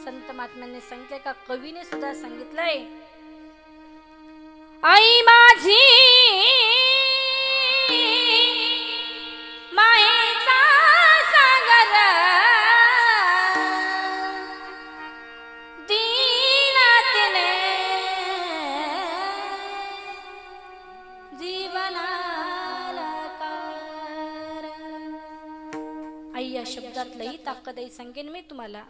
संत महात्म्यांनी सांगितलंय का कवीने सुद्धा सांगितलंय आई माझी मायेचा सागर दिला तिने जीवनाला कार आई या शब्दात लई ताकद आहे सांगेन मी तुम्हाला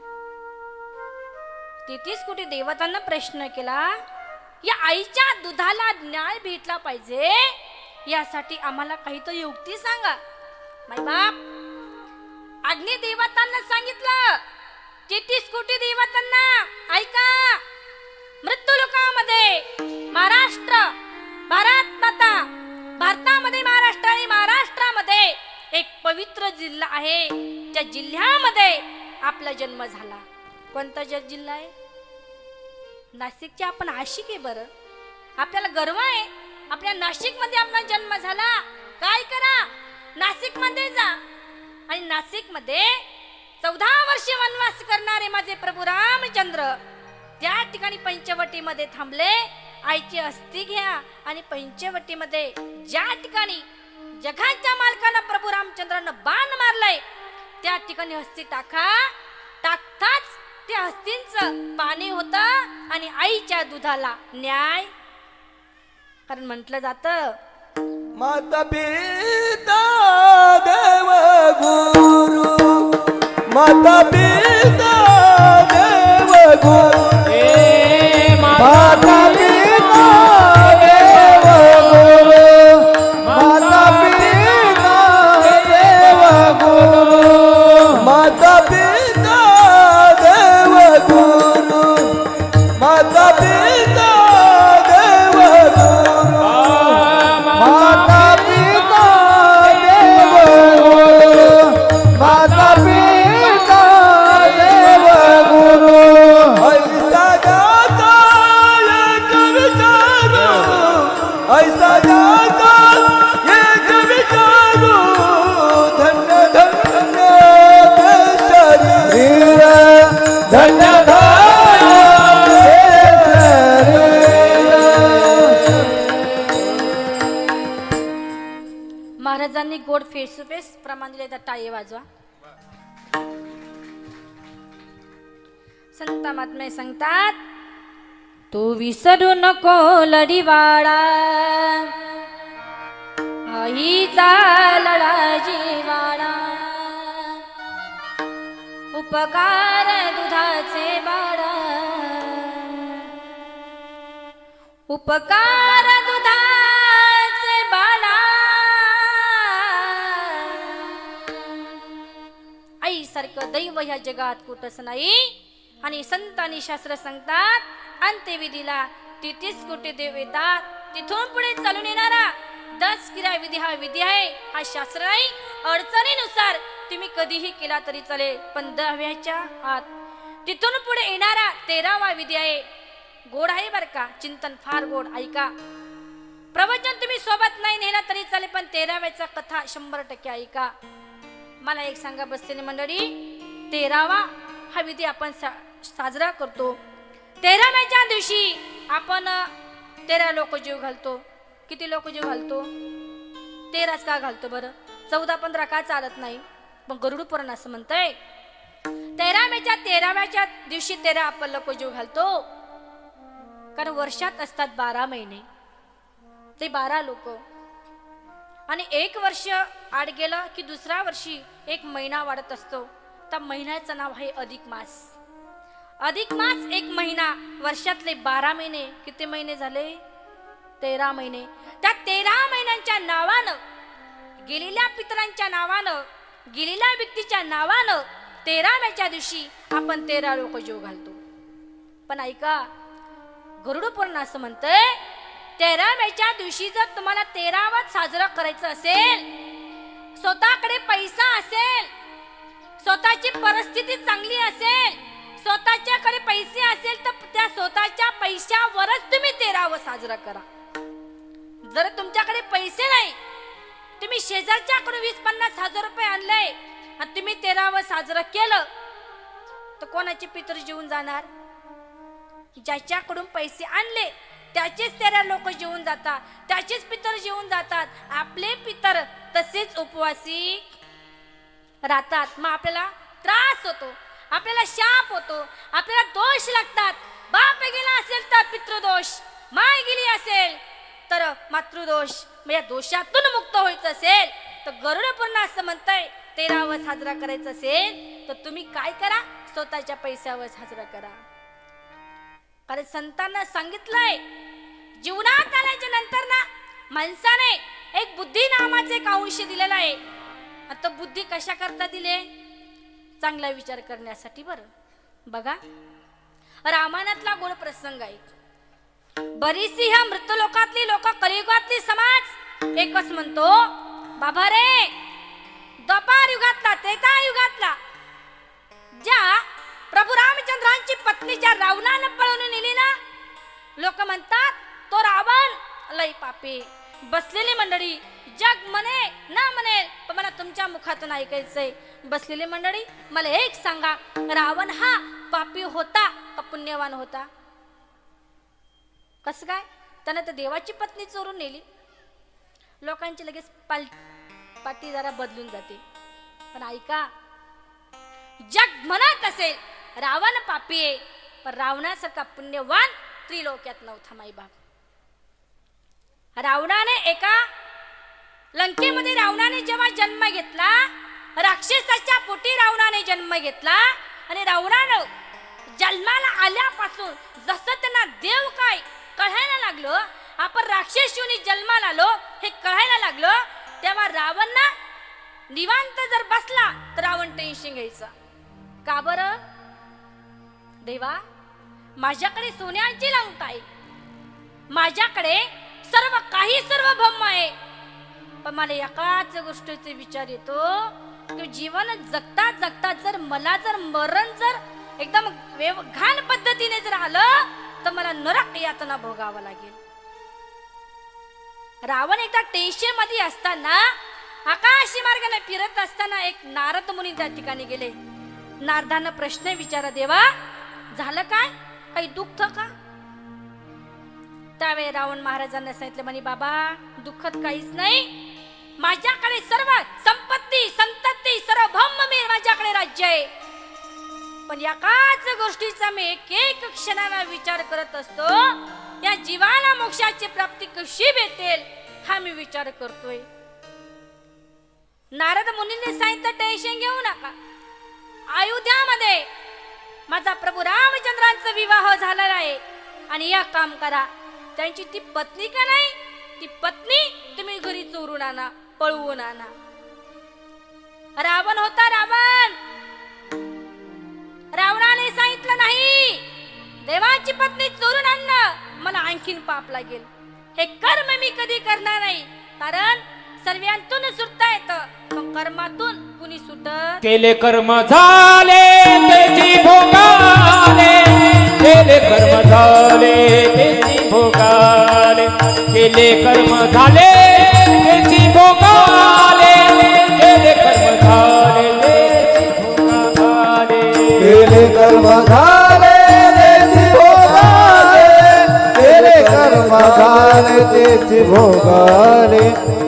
33 कोटी देवतांना प्रश्न केला या आईच्या दुधाला न्याय भेटला पाहिजे यासाठी आम्हाला काहीतरी युक्ती सांगा माय बाप अग्नी देवतांना सांगितलं 33 कोटी देवतांना ऐका मृत्यू लोकामध्ये महाराष्ट्र भारत माता भारतामध्ये महाराष्ट्र आणि महाराष्ट्रामध्ये एक पवित्र जिल्हा आहे त्या जिल्ह्यामध्ये आपला जन्म झाला कोणता जिल्हा आहे नाशिकचे आपण आशिक आहे बरं आपल्याला गर्व आहे आपल्या नाशिक मध्ये आपला जन्म झाला काय करा नाशिक मध्ये जा आणि नाशिक मध्ये 14 वर्षे वनवास करणारे माझे प्रभू रामचंद्र त्या ठिकाणी पंचवटीमध्ये थांबले आईची अस्थी घ्या आणि पंचवटीमध्ये ज्या ठिकाणी जगाच्या मालकाला प्रभू रामचंद्रानं बाण मारलंय त्या ठिकाणी हस्ती टाका टाकताच त्या हस्तींचं पाणी होतं आणि आईच्या दुधाला न्याय कारण म्हटलं जातं माता पिता देव गुरु माता पिता देव गुरु माता पिता देव गुरु माता पिता देव गुरु माता पिता देव गुरु माता पिता देव गुरु माता पिता देव गुरु माता पिता देव गुरु ऐसा जाता एक विचारू ऐसा जाता एक विचारू धन्य धन्य शरीर धन्य धन्य शरीर महाराजांनी गोड फेस टू फेस प्रमाण दिले तर टाळे वाजवा संत महात्मे सांगतात तू विसरू नको लढीवाळा आईचा लढा जीवाळा उपकार दुधाचे बाळा उपकार दुधाचे बाळा आई सारखं दैव ह्या जगात कुठंच नाही आणि संत आणि शास्त्र सांगतात अंत्यविधीला 33 कोटी देव येतात. तिथून पुढे चालून येणारा 10 क्रिया विधी हा विधी आहे, हा शास्त्र नाही. अडचणीनुसार तुम्ही कधीही केला तरी चालेल, पण 10व्याच्या आत. तिथून पुढे येणारा 13वा विधी आहे, गोड आहे बर का, चिंतन फार गोड. ऐका, प्रवचन तुम्ही सोबत नाही नेला तरी चालेल, पण 13व्याचा कथा 100% ऐका. मला एक सांगा बसलेली मंडळी, 13वा हा विधी आपण साजरा करतो. 13व्याच्या दिवशी आपण 13 लोक जीव घालतो. किती लोक जीव घालतो? 13च का घालतो बरं? 14-15 का चालत नाही? पण गरुड पुराण असं म्हणतंय 13व्याच्या दिवशी 13 आपण लोक जीव घालतो. कारण वर्षात असतात 12 महिने, ते 12 लोक. आणि 1 वर्ष आड गेलं की दुसऱ्या वर्षी 1 महिना वाढत असतो. त्या महिन्याचं नाव आहे अधिक मास. अधिक मास 1 महिना, वर्षातले 12 महिने. किती महिने झाले? 13 महिने. त्या 13 महिन्यांच्या नावानं, गेलेल्या पितरांच्या नावानं, गेलेल्या व्यक्तीच्या नावानं 13व्याच्या दिवशी आपण 13 लोक जीव घालतो. पण ऐका, गरुड पुराण असं म्हणतंय 13व्याच्या दिवशी जर तुम्हाला 13वाच साजरं करायचं असेल, स्वतःकडे पैसा असेल, स्वतःची परिस्थिती चांगली असेल, स्वतःच्याकडे पैसे असेल, तर त्या स्वतःच्या पैशावरच तुम्ही 13व साजरा करा. जर तुमच्याकडे पैसे नाही, तुम्ही शेजारच्याकडून 20-50 हजार रुपये आणले आणि तुम्ही 13व साजरं केलं, तर कोणाचे पितर जीवन जाणार? ज्याच्याकडून पैसे आणले त्याचेच 13 लोक जीवन जातात, त्याचेच पितर जीवन जातात. आपले पितर तसेच उपवासी राहतात. मग आपल्याला त्रास होतो, आपल्याला शाप होतो, आपल्याला दोष लागतात. बाप गेला असेल तर पितृदोष, माय गेली असेल तर मातृदोष. मग या दोषातून मुक्त व्हायचं असेल तर गरुड पुराण असं म्हणतंय 13व साजरा करायचं असेल तर तुम्ही काय करा? स्वतःच्या पैशावर साजरा करा. कारण संतांना सांगितलंय जीवनात आल्याच्या नंतर ना माणसाने एक बुद्धी नावाचे एक अंश दिलेला आहे. आता बुद्धी कशा करता दिले? चांगला विचार करण्यासाठी. बरं बघा, रामायणातला गोड प्रसंग आहे. बरीचशी ह्या मृतलोकातली लोक, कलियुगातली समाज एकच म्हणतो, बाबा रे, द्वापार युगातला, त्रेता युगातला ज्या प्रभू रामचंद्रांची पत्नी ज्या रावणानं पळवून नेली ना, लोक म्हणतात तो रावण लय पापी. बसलेली मंडळी, जग म्हणे ना म्हणेल, पण मला तुमच्या मुखातून ऐकायचंय. बसलेली मंडळी, मला एक सांगा, रावण हा पापी होता का पुण्यवान होता? कसं काय? त्यानं तर देवाची पत्नी चोरून नेली. लोकांची लगेच पाटी जरा बदलून जाते. पण ऐका, जग म्हणत असेल रावण पापी आहे, पण रावणासारखा पुण्यवान त्रिलोक्यात नव्हता. माई बाप, रावणाने एका लंकेमध्ये रावणाने जेव्हा जन्म घेतला, राक्षसाच्या पोटी रावणाने जन्म घेतला. आणि रावणानं जन्माला आल्यापासून जसं त्यांना देव काय कळायला लागलो, आपण राक्षस योनी जन्माला आलो हे कळायला लागलो, तेव्हा रावण ना निवांत जर बसला तर रावण टेन्शन घ्यायचा. का बरं? देवा, माझ्याकडे सोन्याची लंका आहे, माझ्याकडे सर्व काही सर्वभौम आहे, पण मला एकाच गोष्टीचा विचार येतो की जीवन जगता जगता जर मला जर मरण जर एकदम घाण पद्धतीने जर आलं तर मला नरक यातना भोगावं लागेल. रावण एकदा टेन्शन मध्ये असताना आकाशी मार्गाने फिरत असताना एक नारद मुनी त्या ठिकाणी गेले. नारदानं प्रश्न विचारा, देवा झालं काय? काही दुःख का? त्यावेळी रावण महाराजांना सांगितलं, म्हणे बाबा दुःखत काहीच नाही, माझ्याकडे सर्व संपत्ती संतती सर्व भौम मी माझ्याकडे राज्य आहे, पण एकाच गोष्टीचा मी एक एक क्षणाला विचार करत असतो, या जीवाला मोक्षाची प्राप्ती कशी भेटेल हा मी विचार करतोय. नारद मुनींनी सांगितलं टेन्शन घेऊ नका, अयोध्यामध्ये माझा प्रभू रामचंद्रांचा विवाह झालेला आहे आणि एक काम करा, त्यांची ती पत्नी का नाही, ती पत्नी तुम्ही घरी चोरून आणा, पळवून आणा. रावण होता रावण, रावणाने सांगितलं नाही देवाची पत्नी चोरून आणणं मला आणखीन पाप लागेल. हे कर्म मी कधी करणार नाही, कारण सर्वांतून सुटता येतं पण कर्मातून कुणी सुटत. केले कर्म झाले त्याची भोगाले, केले कर्म झाले त्याची भोगाले, केले कर्म झाले त्याची भोगाले, केले कर्म झाले त्याची भोगाले, केले कर्म झाले तेची भोगाले, केले कर्म झाले तेची भोगाले,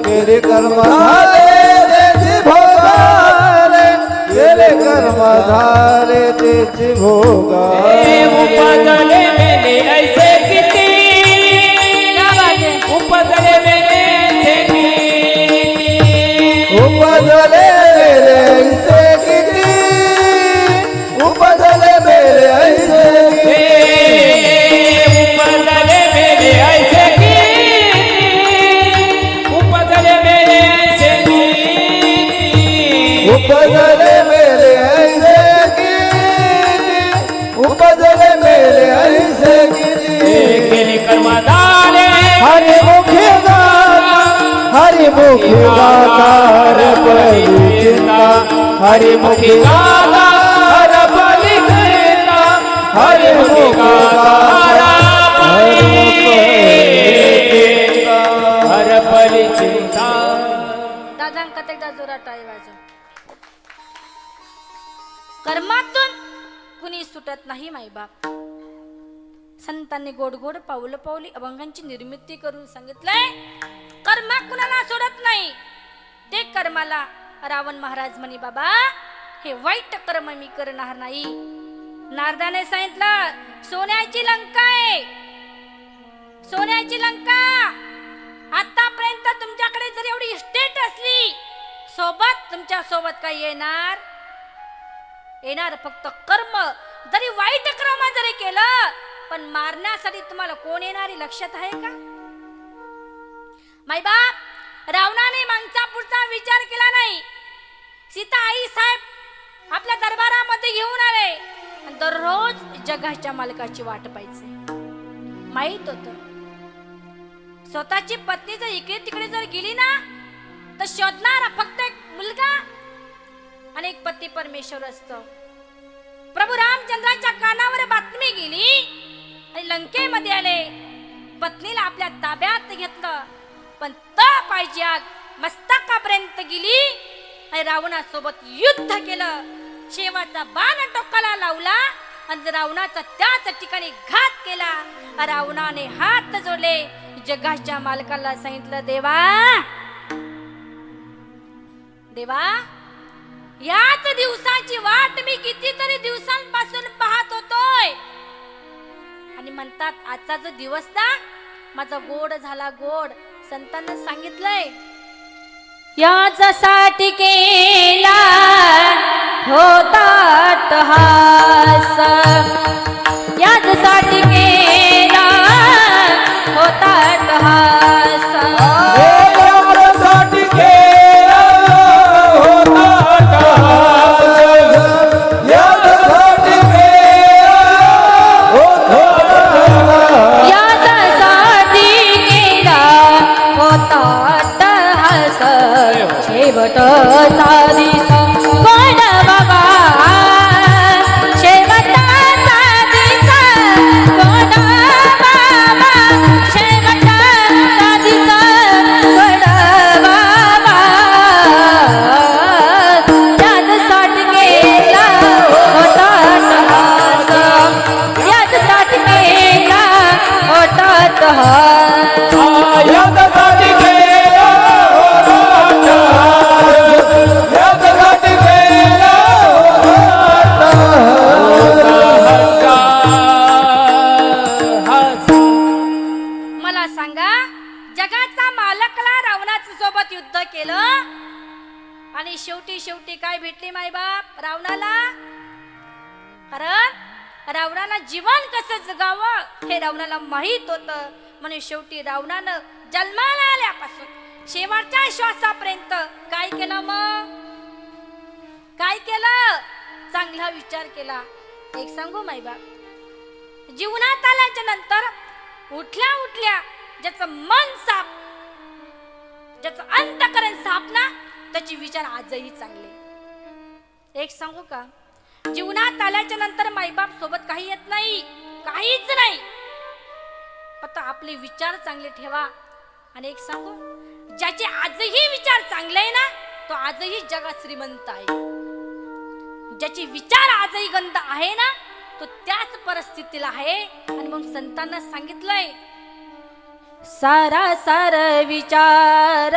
केले कर्म झाले तेची भोगाले, केले कर्म झाले तेची भोगाले. उपजले मेले ऐसे किती, क्या बात है? उपजले मेले ऐसे किती, उपजले मेरे ऐसे किती, उपजले मेरे ऐसे किती, उपजले मेले ऐसे किती, उपजले मेले ऐसे किती, उपजले मेरे ऐसे किती, उपजले मेरे ऐसे किती. केले कर्म झाले हरिमुखी गाता, हरिमुखी गाता हरपली चिंता, हरिमुखी गाता हरपली चिंता, हरिमुखी गाता हरपली चिंता. हरपली चिंता. दादांकत एकदा जोरात टाळी वाजव. कर्मातून कुणी सुटत नाही माईबाप. संतांनी गोड गोड पाऊल पावली अभंगांची निर्मिती करून सांगितलंय, कर्म कुणाला सोडत नाही. ते कर्माला रावण महाराज म्हणे, बाबा हे वाईट कर्म मी करणार नाही. नारदाने सांगितलं, सोन्याची लंका आहे, सोन्याची लंका. आतापर्यंत तुमच्याकडे जर एवढी इस्टेट असली, सोबत तुमच्या सोबत काय येणार? येणार फक्त कर्म. जरी वाईट कर्म जरी केलं, पण मारण्यासाठी तुम्हाला कोण येणारी लक्षात आहे का? मायबाप, रावणाने माणसापुरता विचार केला नाही. सीता आई साहेब आपल्या दरबारामध्ये घेऊन आले आणि दररोज जगाच्या मालकाची वाट पाहिजे. माहित होत स्वतःची पत्नी जर इकडे तिकडे जर गेली ना, तर शोधणारा फक्त एक मुलगा आणि एक पती परमेश्वर असतो. प्रभू रामचंद्राच्या कानावर बातमी गेली आणि लंकेमध्ये आले. पत्नीला आपल्या ताब्यात घेतलं, पण पाहिजे आग मस्तकापर्यंत गेली आणि रावणासोबत युद्ध केलं. शेवाचा बाण टोकाला लावला आणि रावणाचा त्याच ठिकाणी घात केला. रावणाने हात जोडले, जगाच्या मालकाला सांगितलं, देवा देवा, याच दिवसाची वाट मी कितीतरी दिवसांपासून पाहत होतोय. आणि म्हणतात आजचा जो दिवस ना माझा गोड झाला गोड. संतांना सांगितलंय, याच्यासाठी केला होता अट्टहास, याच्यासाठी केला होता अट्टहास. यासाठी केला होता अट्टहास, यासाठी केला होता अट्टहास, याच्यासाठी केला होता अट्टहास. शेवटचा दिवस गोड बाबा, शेवटचा दिवस गोड बाबा, शेवटचा दिवस गोड बाबा. याच्यासाठी केला होता अट्टहास, याच्यासाठी केला होता अट्टहास. यासाठी केला होता अट्टहास, यासाठी केला होता अट्टहास. मला सांगा, जगाचा मालकला रावणाच्या सोबत युद्ध केलं आणि शेवटी शेवटी काय भेटले मायबाप रावणाला? कारण रावणाला जीवन कसं जगावं हे रावणाला माहित होतं. म्हणून शेवटी रावणानं जन्माला आल्यापासून शेवटच्या श्वासापर्यंत काय केलं? मग काय केलं? चांगला विचार केला. एक सांगू मायबाप, जीवनात आल्याच्या नंतर उठल्या उठल्या ज्याचं मन साफ, ज्याचं अंतकरण साफ ना, त्याचे विचार आजही चांगले. एक सांगू का, जीवनात आल्याच्या नंतर माईबाप सोबत काही येत नाही, काहीच नाही, फक्त आपले विचार चांगले ठेवा. आणि एक सांगू, ज्याचे आजही विचार चांगले आहे ना, तो आजही जगात श्रीमंत आहे. ज्याचे विचार आजही गंध आहे ना, तो त्याच परिस्थितीला आहे. आणि मग संतांना सांगितलंय, सारा सार विचार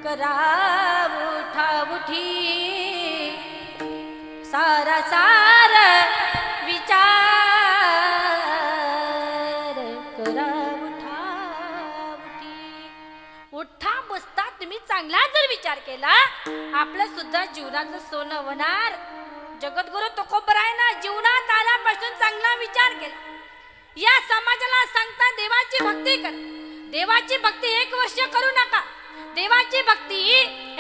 करा उठा उठी, सारा सार विचार करा उठा उठी. उठा बसता तुम्ही चांगला जर विचार केला, आपलं सुद्धा जीवनाचं सोनं होणार. जगद्गुरु तुकोबरायना जीवनात आल्यापासून चांगला विचार केला. या समाजाला सांगता देवाची भक्ती कर. देवाची भक्ती 1 वर्ष करू नका, देवाची भक्ती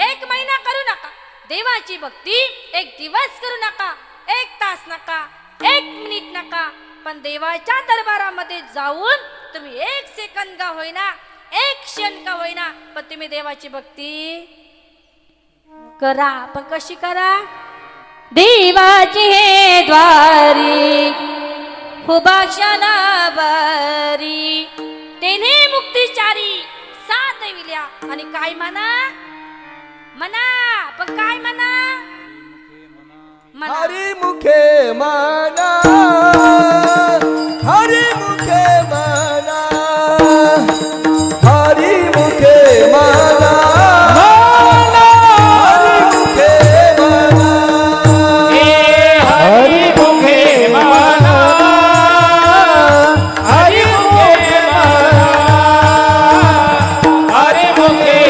1 महिना करू नका, देवाची भक्ती 1 दिवस करू नका, 1 तास नका, 1 मिनिट नका, पण देवाच्या दरबारामध्ये जाऊन तुम्ही 1 सेकंद का होईना, 1 क्षण का होईना, पण तुम्ही देवाची भक्ती करा. पण कशी करा? देवाची हे द्वारी हुबा क्षणाबारी, तेने मुक्तिचारी साथ विल्या. आणि काय म्हणा? म्हणा, पण काय म्हणा? हरी मुखे मना, हरी मुखे मना, हरी मुखे मना, हरी मुखे मना, हरी मुखे मना, हरी मुखे मना, हरी मुखे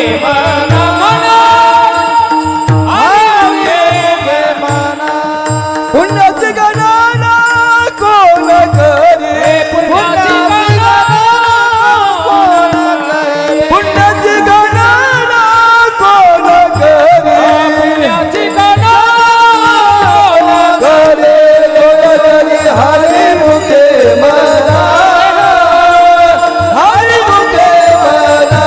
मना, पुण्याची गणना कोण करे, पुण्याची गणना कोण करे, करे हरी मुखे मना, हरी मुखे मना,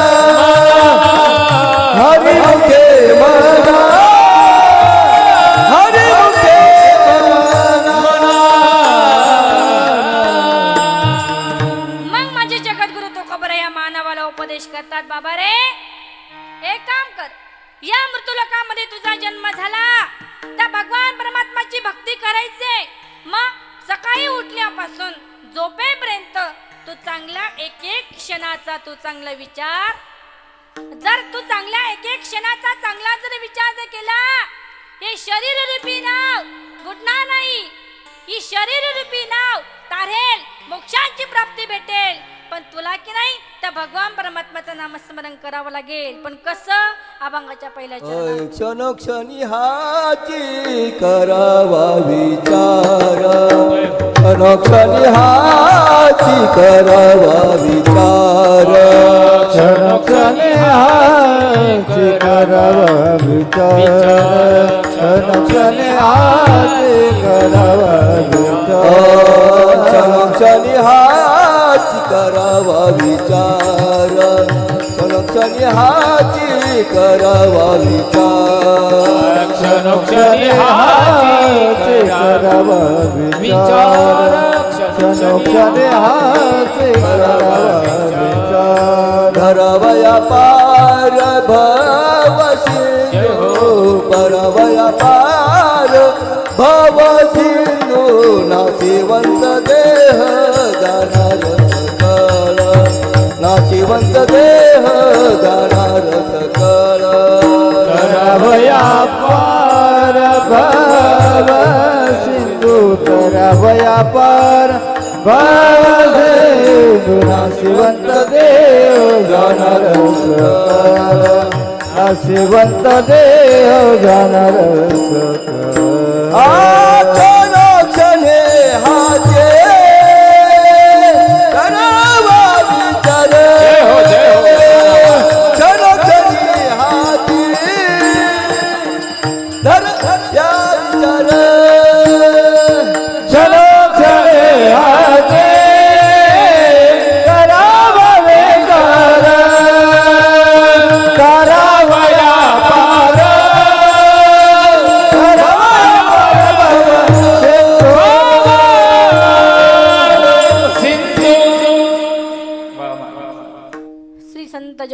हरी मुखे मना, हरी मुखे मग माझे जगद्गुरु तुकोबराय या मानवाला उपदेश करतात, बाबा रे एक काम कर, या मृत्यूलोकामध्ये तुझा जन्म झाला, त्या भगवान परमात्माची भक्ती करायचे. मग सकाळी उठल्यापासून झोपेपर्यंत तू चांगला 1 क्षणाचा तू चांगला विचार, जर तू चांगल्या 1 क्षणाचा चांगला जर विचार जर केला, हे शरीर रूपी नाव बुडणार नाही, ही शरीर रूपी नाव तारेल, मोक्षाची प्राप्ती भेटेल. पण तुला की नाही त्या भगवान परमात्म्याचं नामस्मरण करावं लागेल. पण कसं? अभंगाच्या पहिल्या चरणात, क्षणोक्षणी हाची करावा विचार, क्षणोक्षणी हाची करावा विचार, क्षणोक्षणी हाची करावा विचार, क्षणोक्षणी हाची करावा विचार, क्षणोक्षणी हाची करावा विचार, क्षणोक्षणी हाची करावा विचार, क्षणोक्षणी हाची करावा विचार, क्षणोक्षणी हाची करावा विचार. धरवया पार भव सिंधू, परवया पार भव सिंधू, नाशिवंत देह जाणार सकळ, नाशिवंत देह जाणार सकळ. करवया पार भव सिंधू, तरवया पार भव सिंधू, नाशिवंत देह जाणार सकळ, नाशिवंत देह जाणार सकळ. क्षणे हाचे करावा विचार, क्षणोक्षणी हाची धर या विचार, क्षणोक्षणी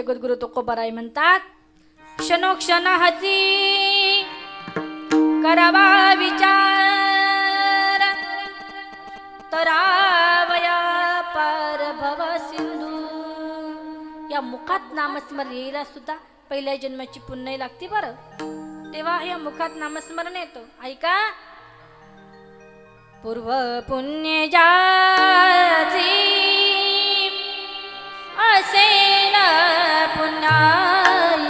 जगद्गुरु तुकोबाराय म्हणतात, क्षणोक्षण हसी करावा विचार, तरावया पार भव सिंधू. या मुखात नामस्मरण येईला सुद्धा पहिल्या जन्माची पुण्य लागते बरं. तेव्हा या मुखात नामस्मरण येतं. ऐका, पूर्व पुण्य जाची असेल पुण्याई,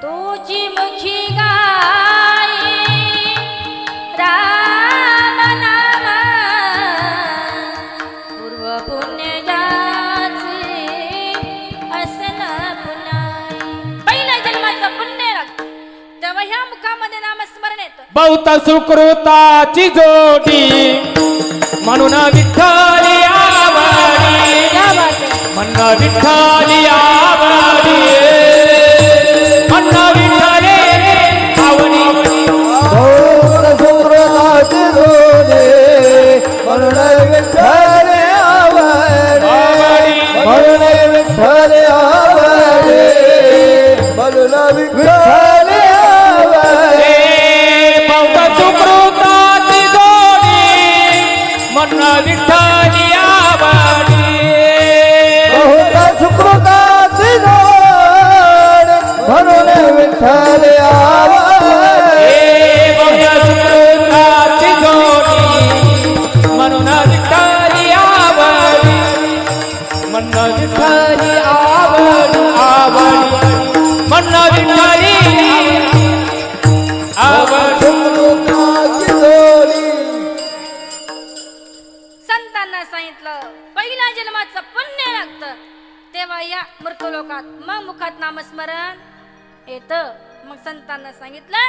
तोची मुखी गाई राम नाम. पूर्व पुण्य जाची असेल पुण्याई. पहिल्या जन्माचं पुण्य लागतं तेव्हा ह्या मुखामध्ये नामस्मरण येतं. बहुत सुकृताची जोडी म्हणून विठ्ठली आवडी, म्हणून विठ्ठली आवडी, म्हणून विठ्ठली आवडी. बहुत सुकृताची जोडी म्हणून विठ्ठल आवडे, म्हणून विठ्ठल आवडे, म्हणून विठ्ठल आवडे. बहुत सुकृताची जोडी म्हणून विठ्ठली आवडी, बहुत सुकृताची जोड म्हणून विठ्ठल आवडे. बहुत सुकृताची जोडी म्हणून विठ्ठली आवडी, म्हणून विठ्ठली आवडी, आवडी, म्हणून विठ्ठली आवडी. सुकृताची जोडी. संतांना सांगितलं पहिल्या जन्माचं पुण्य लागतं तेव्हा या मृत्यूलोकात मग मुखात नामस्मरण येतं. मग संतांना सांगितलं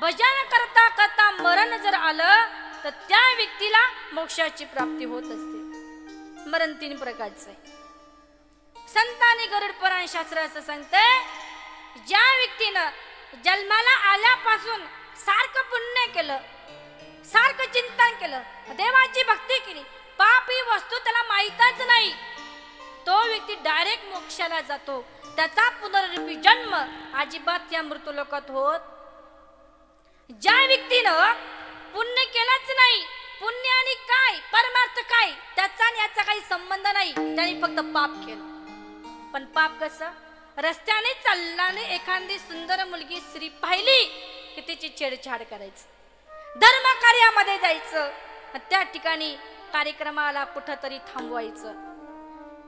भजन करता करता मरण जर आलं तर त्या व्यक्तीला मोक्षाची प्राप्ती होत असते. मरण 3 प्रकारचं आहे. संतांनी गरुड पुराण शास्त्र असं सांगते, ज्या व्यक्तीनं जन्माला आल्यापासून सारखं पुण्य केलं, सारखं चिंतन केलं, देवाची भक्ती केली, पाप ही वस्तू त्याला माहीतच नाही, तो व्यक्ती डायरेक्ट मोक्षाला जातो. त्याचा पुनरुपी जन्म अजिबात या मृत्यूलोकात होत. ज्या व्यक्तीनं पुण्य केलंच नाही, पुण्य आणि काय परमार्थ काय त्याचा आणि याचा काही संबंध नाही, त्याने फक्त पाप केलं. पण पाप कसं, रस्त्याने चालल्याने एखादी सुंदर मुलगी स्त्री पाहिली की तिची छेडछाड करायची, धर्म कार्यामध्ये जायचं, त्या ठिकाणी कार्यक्रमाला कुठंतरी थांबवायचं.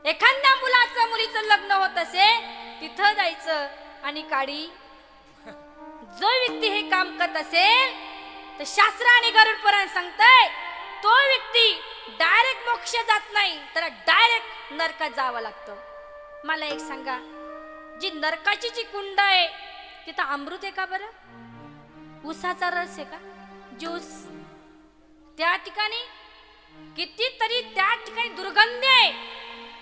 एखाद्या मुलाचं मुलीचं लग्न होत असेल तिथं जायचं आणि काडी. जो व्यक्ती हे काम करत असेल तर शास्त्र आणि गरुड पुराण सांगतंय तो व्यक्ती डायरेक्ट मोक्ष जात नाही, तर डायरेक्ट नरकात जावं लागतं. मला एक सांगा, जी नरकाची जी कुंड आहे तिथं अमृत आहे का बरं? ऊसाचा रस आहे का? ज्यूस? त्या ठिकाणी कितीतरी त्या ठिकाणी दुर्गंधी आहे,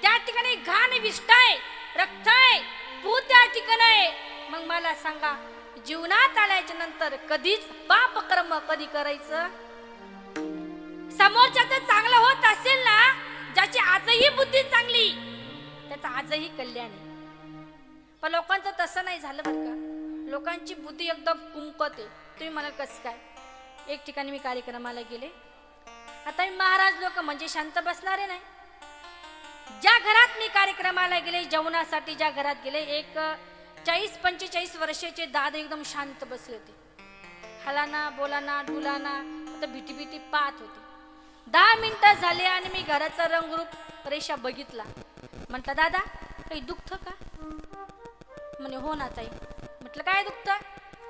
त्या ठिकाणी घाण विष्ट आहे, रक्त आहे, भूत त्या ठिकाणी आहे. मग मला सांगा, जीवनात आल्याच्या नंतर कधीच पाप कर्म कधी करायचं? समोरच्याचं चांगलं होत असेल ना, ज्याची आजही बुद्धी चांगली त्याचं आजही कल्याण आहे. पण लोकांचं तसं नाही झालं बरं का. लोकांची बुद्धी एकदम कुंकत आहे. तुम्ही म्हणाल कसं काय? एक ठिकाणी मी कार्यक्रमाला गेले. आता मी महाराज लोक म्हणजे शांत बसणारे नाही. ज्या घरात मी कार्यक्रमाला गेले, जेवणासाठी ज्या घरात गेले, एक 40-45 वर्षाचे दादा एकदम शांत बसले होते. हलाना बोलाना डुलाना तर भीती भीती पाहत होते. 10 मिनिटं झाले आणि मी घराचा रंगरूप रेषा बघितला. म्हटलं दादा काही दुखतं का? म्हणे हो ना ताई. म्हटलं काय दुखतं?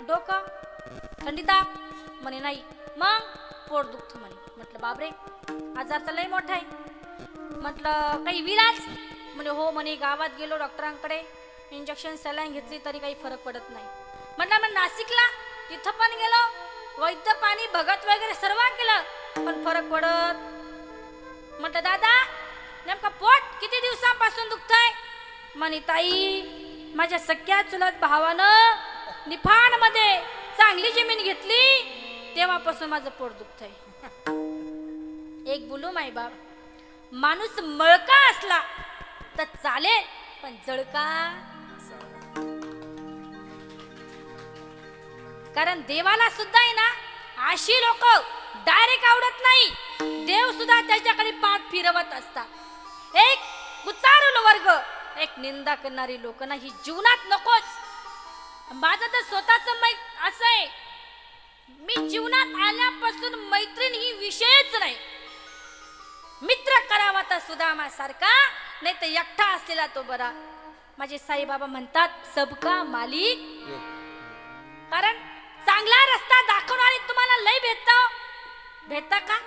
डोकं, थंडी, ताप? म्हणे नाही. मग पोट दुखतं म्हणे. म्हटलं बापरे, आजार तर लय मोठा आहे. म्हटलं काही विलाज? म्हणे हो म्हणे, गावात गेलो डॉक्टरांकडे, इंजेक्शन सलाईन घेतली तरी काही फरक पडत नाही. म्हटलं मग नाशिकला, तिथं पण गेलो, वैद्य पाणी भगत वगैरे सर्व केलं पण फरक पडत. म्हटलं दादा नेमका पोट किती दिवसांपासून दुखतंय? म्हणे ताई माझ्या सख्या चुलत भावानं निफाड मध्ये चांगली जमीन घेतली तेव्हापासून माझं पोट दुखतंय. एक बोलू माय बाप, माणूस मळका असला तर चालेल, पण जळका. कारण देवाला सुद्धा आहे ना अशी लोक डायरेक्ट आवडत नाही. देव सुद्धा त्याच्याकडे पाठ फिरवत असतात. एक कुचारुल वर्ग, एक निंदा करणारी लोक ना ही जीवनात नकोच. माझं तर स्वतःच असं आहे, मी जीवनात आल्यापासून मैत्रीण ही विषयच नाही. मित्र करावा तर सुदामा सारखा, नाही तर एकटा असलेला तो बरा. माझे साईबाबा म्हणतात सबका मालिक. कारण चांगला रस्ता दाखवणारे तुम्हाला लय भेटता का?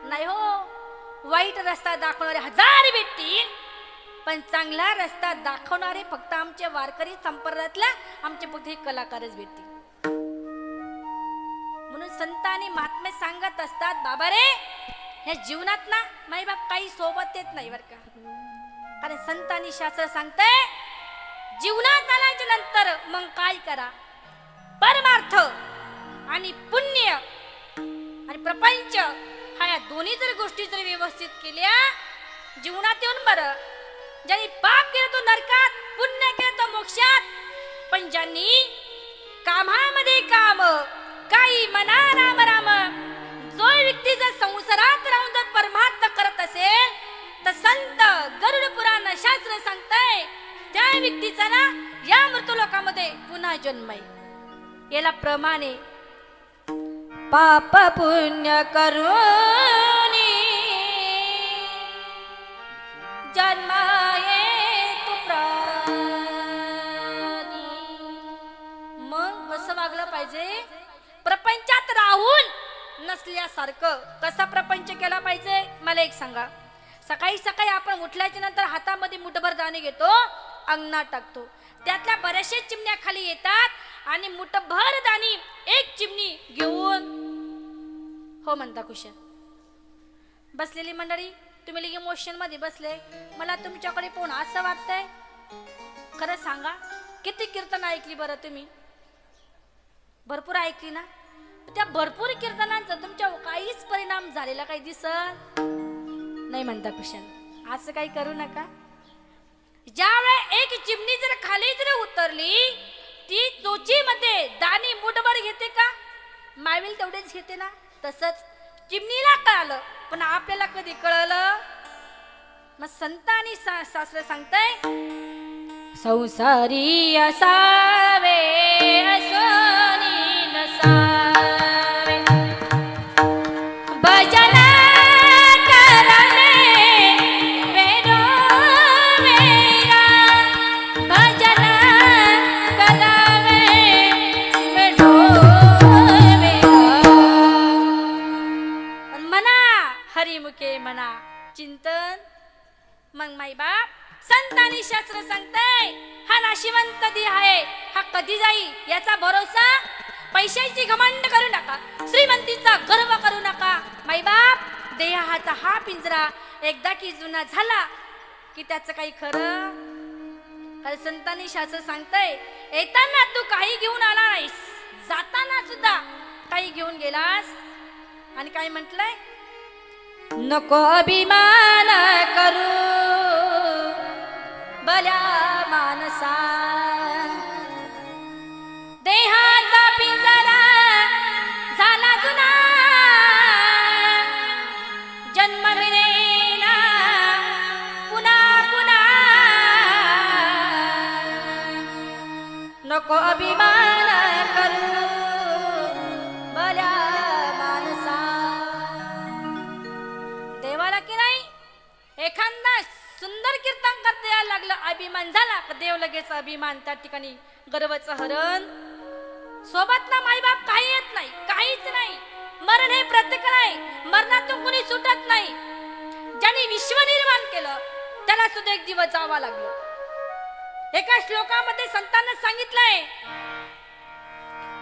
नाही हो. वाईट रस्ता दाखवणारे हजार भेटतील, पण चांगला रस्ता दाखवणारे फक्त आमचे वारकरी संप्रदायातल्या आमचे फक्त हे कलाकारच भेटतील. म्हणून संत आणि महात्मे सांगत असतात, बाबा रे ह्या जीवनात ना माई बाप काही सोबत येत नाही बरं का. कारण संत आणि शास्त्र सांगतंय जीवनात आल्याच्या नंतर मग काय करा, परमार्थ आणि पुण्य आणि प्रपंच हा या दोन्ही जर गोष्टी जर व्यवस्थित केल्या जीवनात येऊन बरं. ज्यांनी पाप केलं तो नरकात, पुण्य केलं तो मोक्षात. पण ज्यांनी कामामध्ये काम, काही मना राम राम, जो व्यक्ती जर संसारात राहून जर परमार्थ करत असेल तर संत गरुड पुराण शास्त्र सांगतंय त्या व्यक्तीचा ना या मृत्यू लोकामध्ये पुन्हा जन्म आहे. याला प्रमाणे पाप पुण्य करून जन्माये तू प्राणी. मग कसं वागलं पाहिजे? प्रपंचात राहून नसल्यासारखं. कसा प्रपंच केला पाहिजे मला एक सांगा. सकाळी सकाळी आपण उठल्याच्या नंतर हातामध्ये मुठभर दाणे घेतो, अंगणात टाकतो. त्यातल्या बऱ्याचशा चिमण्या खाली येतात आणि मुठभर दाणे एक चिमणी घेऊन हो म्हणता कुशल. बसलेली मंडळी तुम्ही लगे इमोशन मध्ये बसले. मला तुमच्याकडे पाहून असं वाटतंय, खरं सांगा किती कीर्तन ऐकली बरं तुम्ही? भरपूर ऐकली ना. त्या भरपूर कीर्तनांचा तुमच्यावर काहीच परिणाम झालेला काही दिसत नाही म्हणता कुशल. असं काही करू नका. ज्यावेळेस एक चिमणी जर खाली जर उतरली, ती चोचीमध्ये दाणे मुठभर घेते का? मावेल तेवढेच घेते ना. तसंच चिमणीला कळालं, पण आपल्याला कधी कळलं? मग संत आणि शास्त्र सांगतंय संसारी असावे असोनी नसावे, भजन करावे वेदो वेदा, भजन करावे वेदो वेदा. मना हरिमुखे मना चिंतन. मग माई बाप संत आणि शास्त्र सांगताय हा नाशिवंत कधी आहे, हा कधी जाईल याचा भरोसा. पैशाची घमंड करू नका, श्रीमंतीचा गर्व करू नका. माई बाप देहाचा हा पिंजरा एकदा की जुना झाला की त्याचं काही खरं. संतांनी शास्त्र सांगताय येताना तू काही घेऊन आला नाहीस, जाताना सुद्धा काही घेऊन गेलास. आणि काय म्हटलंय? नको अभिमान करू भल्या मानसा, देहाचा पिंजरा झाला जुना, जन्म मिळेना पुन्हा पुन्हा. नको अभिमान करू भल्या मानसा. देवाला की नाही एखादा सुंदर कीर्तन करता यायला लागलं, अभिमान झाला का देव लगेच अभिमान त्या ठिकाणी गर्वाचं हरण. सोबत ना माईबाप काही येत नाही, काहीच नाही. मरण हे प्रत्येकाला आहे, मरणातून कोणी सुटत नाही. ज्यांनी विश्व निर्माण केलं त्याला सुद्धा एक दिवस जावा लागलं. एका श्लोकामध्ये संतांना सांगितलंय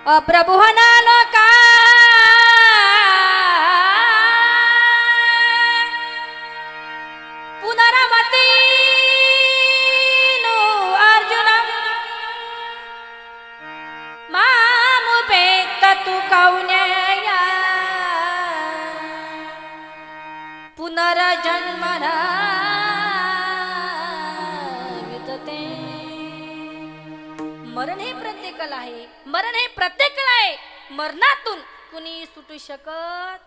अप्रभुहना लोका पुनरावती नो अर्जुनम मामुपेत तु कौन्यया पुनर्जन्मना प्रत्येकाला आहे, मरण हे प्रत्येकाला आहे. मरणातून कुणी सुटू शकत.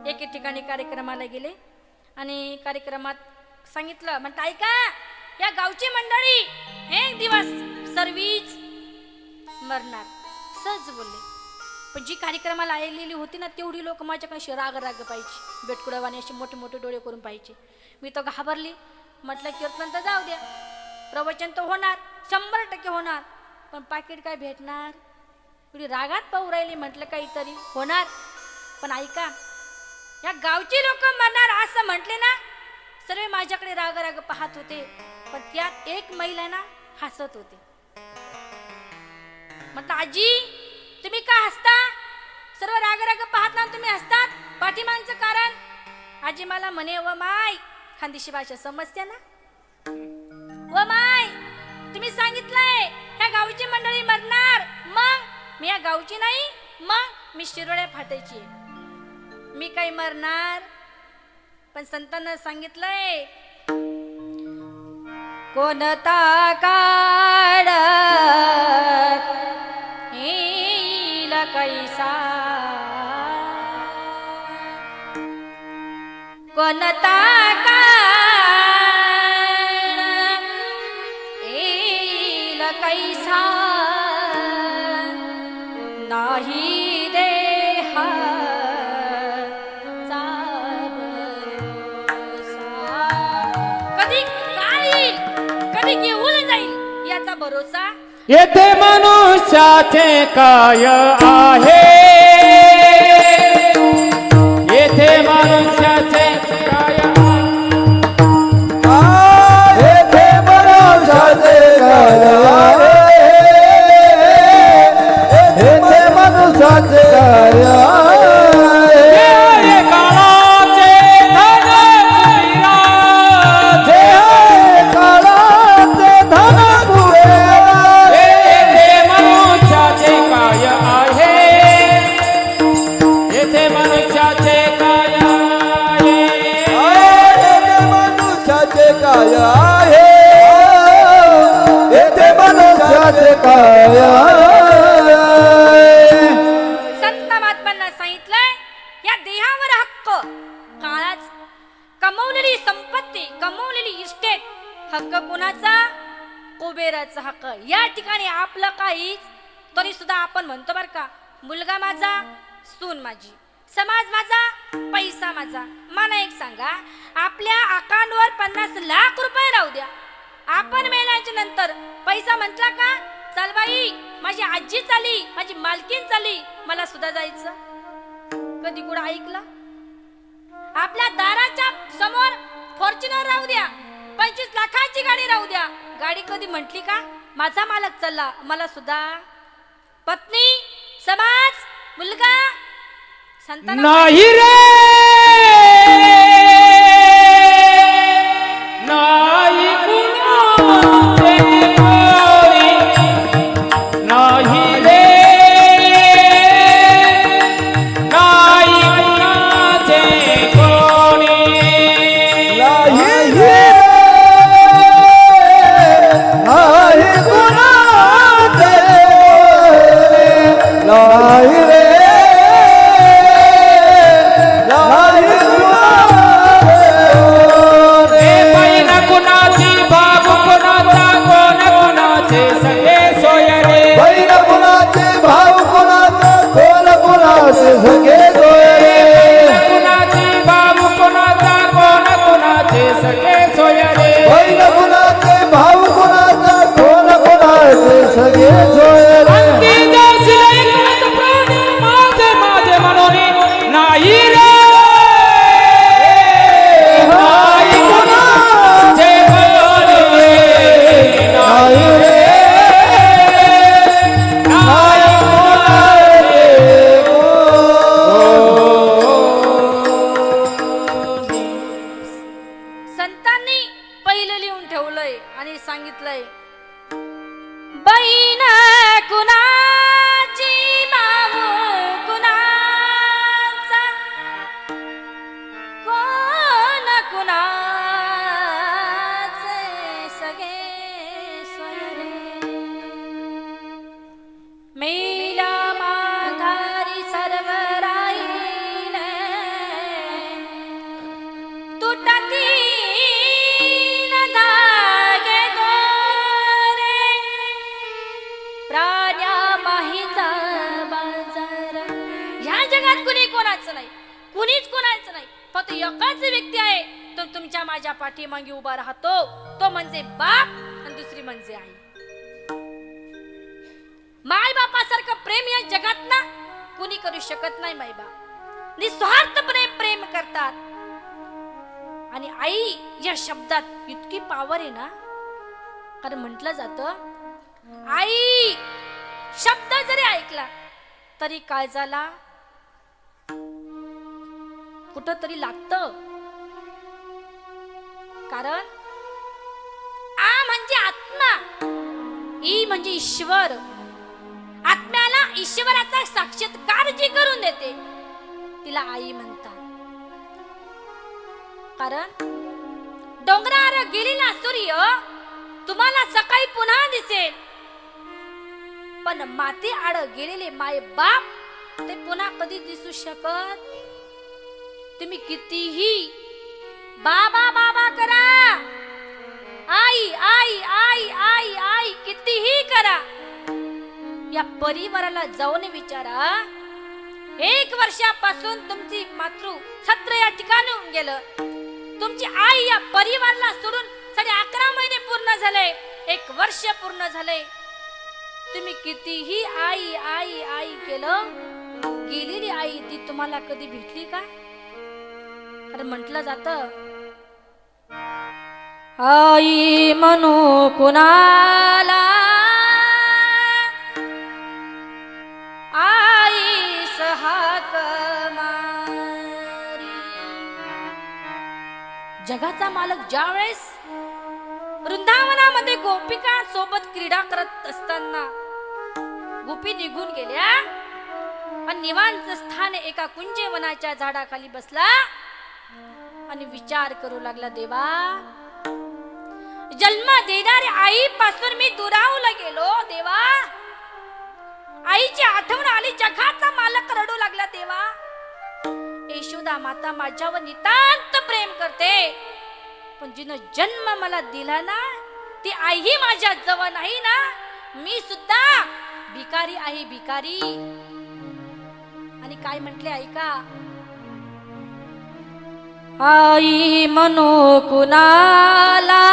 एके ठिकाणी कार्यक्रमाला गेले आणि कार्यक्रमात सांगितलं, म्हणता ऐका या गावची मंडळी एक दिवस सर्वीच मरणार. सहज बोलले, पण जी कार्यक्रमाला आलेली होती ना तेवढी लोक माझ्याकडे राग पाहिजे, बेटकुडावाने असे मोठे मोठे डोळे करून पाहिजे. मी तर घाबरली. म्हटलं कीर्तन तर जाऊ द्या, प्रवचन तर होणार, 100% होणार, पण पाकिट काय भेटणार. थोडी रागात पाहू राहिली. म्हटलं काहीतरी होणार, पण ऐका या गावची लोक मरणार असं म्हटले ना, सर्व माझ्याकडे राग पाहत होते, पण त्यात एक महिला ना हसत होते. म्हटलं आजी तुम्ही का हसता? सर्व राग पाहत ना तुम्ही हसतात, पाठीमागचं कारण? आजी मला म्हणे, व माय खानदेशी भाषा समजते ना, व माय तुम्ही सांगितलंय ह्या गावची मंडळी मरणार, मग मी या गावची नाही, मग मी शिरोड्या फाटायची, मी काही मरणार. पण संतांना सांगितलंय कोणता काळ येईल कैसा, कोणता काळ येईल कैसा, नाही देहा कधी काय येईल, कधी घेऊन जाईल याचा भरोसा. येथे मनुष्याचे काय आहे, येथे मनुष्याचे काय आहे, येथे मनुष्याचे काय आहे, येथे मनुष्याचे काय आहे. संत महात्मांना सांगितलंय या देहावर हक्क, काळाच कमवलेली संपत्ती, कमवलेली इस्टेट, हक्क कोणाचा? कुबेराचा हक्क. या ठिकाणी आपलं काहीच, तरी सुद्धा आपण म्हणतो बर का, मुलगा माझा, सून माझी, समाज माझा, पैसा माझा. मला एक सांगा, आपल्या अकाउंटवर 50 लाख रुपये राहू द्या, आपण मेल्याच्या नंतर पैसा म्हटला का, चल बाई माझी आजी चाली, माझी मालकीन चाली, मला सुद्धा जायचं. कधी कुठं ऐकलं? आपल्या दाराच्या समोर फॉर्च्युनर राहू द्या, 25 लाखाची गाडी राहू द्या, गाडी कधी म्हटली का माझा मालक चालला, मला सुद्धा? पत्नी, समाज, मुलगा, संतान नाही रे, नाही कुणाचे कोणी, नाही रे, नाही कुणाचे कोणी, नाही रे, नाही कुणाचे, नाही रे, कोणाचं नाही, कुणीच कोणाचं नाही. फक्त एकच व्यक्ती आहे तो तुमच्या माझ्या पाठीमागे उभा राहतो, तो म्हणजे बाप आणि दुसरी म्हणजे आई. माय बापासारखं प्रेम या जगात ना कुणी करू शकत नाही. माय बाप निस्वार्थपणे प्रेम करतात. आणि आई या शब्दात इतकी पावर आहे ना, कारण म्हटलं जातं आई शब्द जरी ऐकला तरी काळजाला कुठंतरी लागतं. कारण आ म्हणजे आत्मा, ई म्हणजे ईश्वर. आत्म्याला ईश्वराचा साक्षात्कार जी करून देते तिला आई म्हणतात. कारण डोंगरावर गेलेला सूर्य तुम्हाला सकाळी पुन्हा दिसेल, पण माती आड गेलेले माय बाप ते पुन्हा कधी दिसू शकत. तुम्ही कितीही बाबा बाबा करा, आई आई आई आई आई कितीही करा, या परिवाराला जाऊन विचारा. 1 वर्षापासून तुमची मातृ छत्र या ठिकाणी गेलं, तुमची आई या परिवाराला सोडून 11.5 महिने पूर्ण झाले, 1 वर्ष पूर्ण झाले. तुम्ही कितीही आई आई आई केलं, गेलेली आई ती तुम्हाला कधी भेटली का? कारण म्हटलं जातं आई म्हणू कुणाला, आई हाक मारी. जगाचा मालक ज्यावेळेस वृंदावनामध्ये गोपिका सोबत क्रीडा करत असताना गोपी निघून गेल्या आणि निवांत स्थान एका कुंजवनाच्या झाडाखाली बसला आणि विचार करू लागला, देवा जन्म देणाऱ्या आईपासून मी दुरावला गेलो. देवा आईची आठवण आली, जगाचा मालक रडू लागला. देवा यशोदा माता माझ्यावर नितांत प्रेम करते, पण जिनं जन्म मला दिला ना ती आई माझ्या जवळ नाही ना, मी सुद्धा भिकारी आहे, भिकारी. आणि काय म्हटले ऐका, आई म्हणू कुणाला,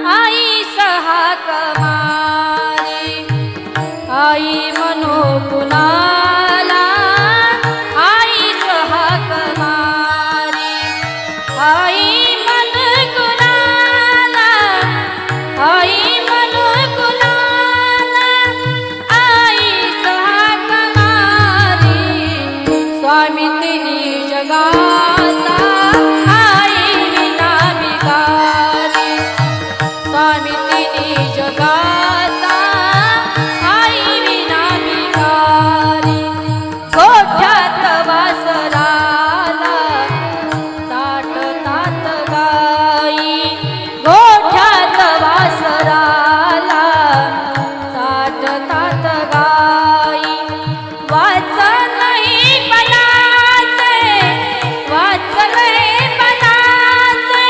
आई हाक मारी. आई म्हणू कुणाला, आई हाक मारी. आई म्हणू कुणाला, आई म्हणू कुणाला, आई हाक मारी. स्वामी तिन्ही जगाचा आई विना भिकारी. स्वामी तिन्ही जगाचा आई विना भिकारी. गोठ्यात वासराला ताटतात गाई, गोठ्यात वासराला ताटतात गाई. वाचलंय पणाचे, वाचलंय पणाचे,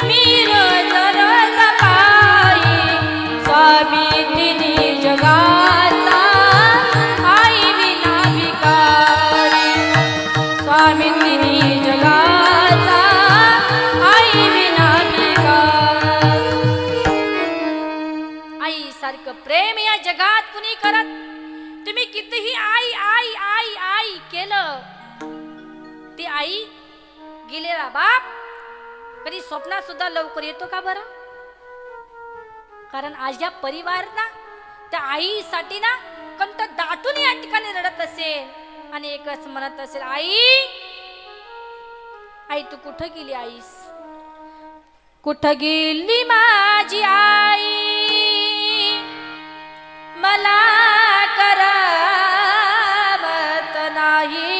मिरज रज पायी. स्वामी तिन्ही जगाचा आई विना भिकारी. स्वामी तिन्ही जगाचा आई विना भिकारी. आई सारखं प्रेम या जगात कुणी करत. तुम्ही कितीही आई आई आई आई केलं, ती आई गेलेला बाप कधी स्वप्नात सुद्धा लवकर येतो का बरं? कारण आज या परिवार ना त्या आईसाठी ना कंठ दाटून या ठिकाणी रडत असेल आणि एकच म्हणत असेल, आई आई तू कुठं गेली आईस, कुठं गेली माझी आई, मला करमत नाही.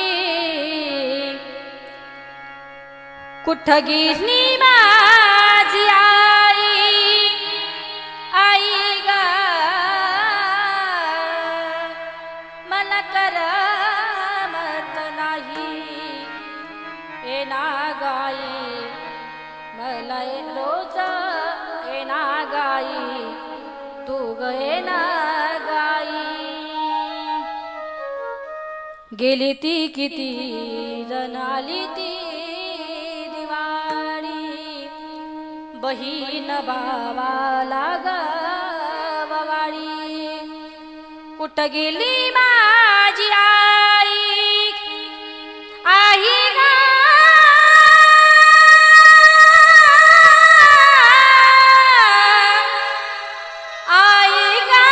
कुठं गेली माझी आई, आई ग मला करमत नाही. येना गाई मला रोज, येना गाई तू ग येना गाई. गेली ती किती जण आली ती दिवाळी बहीण भावाला गवाळी कुठं गेली माझी आई आई गा आई गा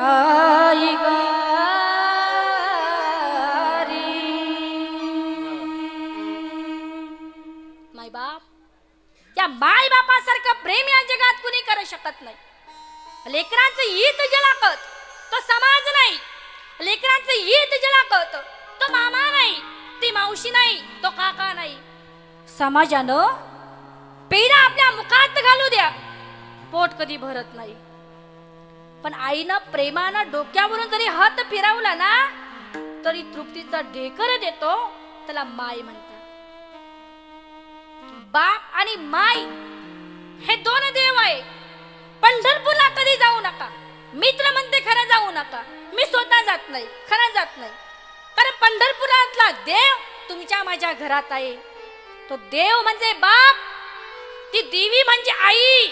आई गा माय बाप या माय बापासारखं प्रेम या जगात कुणी करू शकत नाही लेकरांचं हित ज्याला कळत तो समाज नाही लेकरांचं हित ज्याला कळत तो मामा नाही ती मावशी नाही तो काका नाही समाजानं पेढा आपल्या मुखात घालू द्या पोट कधी भरत नाही पण आईनं प्रेमानं डोक्यावरून जरी हात फिरवला ना तरी तृप्तीचा ढेकर देतो त्याला माय म्हणतात बाप आणि माय हे दोन देव आहे पंढरपूरला कधी जाऊ नका मित्र म्हणते खरं जाऊ नका मी स्वतः जात नाही खरं जात नाही कारण पंढरपुरातला देव तुमच्या माझ्या घरात आहे तो देव म्हणजे बाप ती देवी म्हणजे आई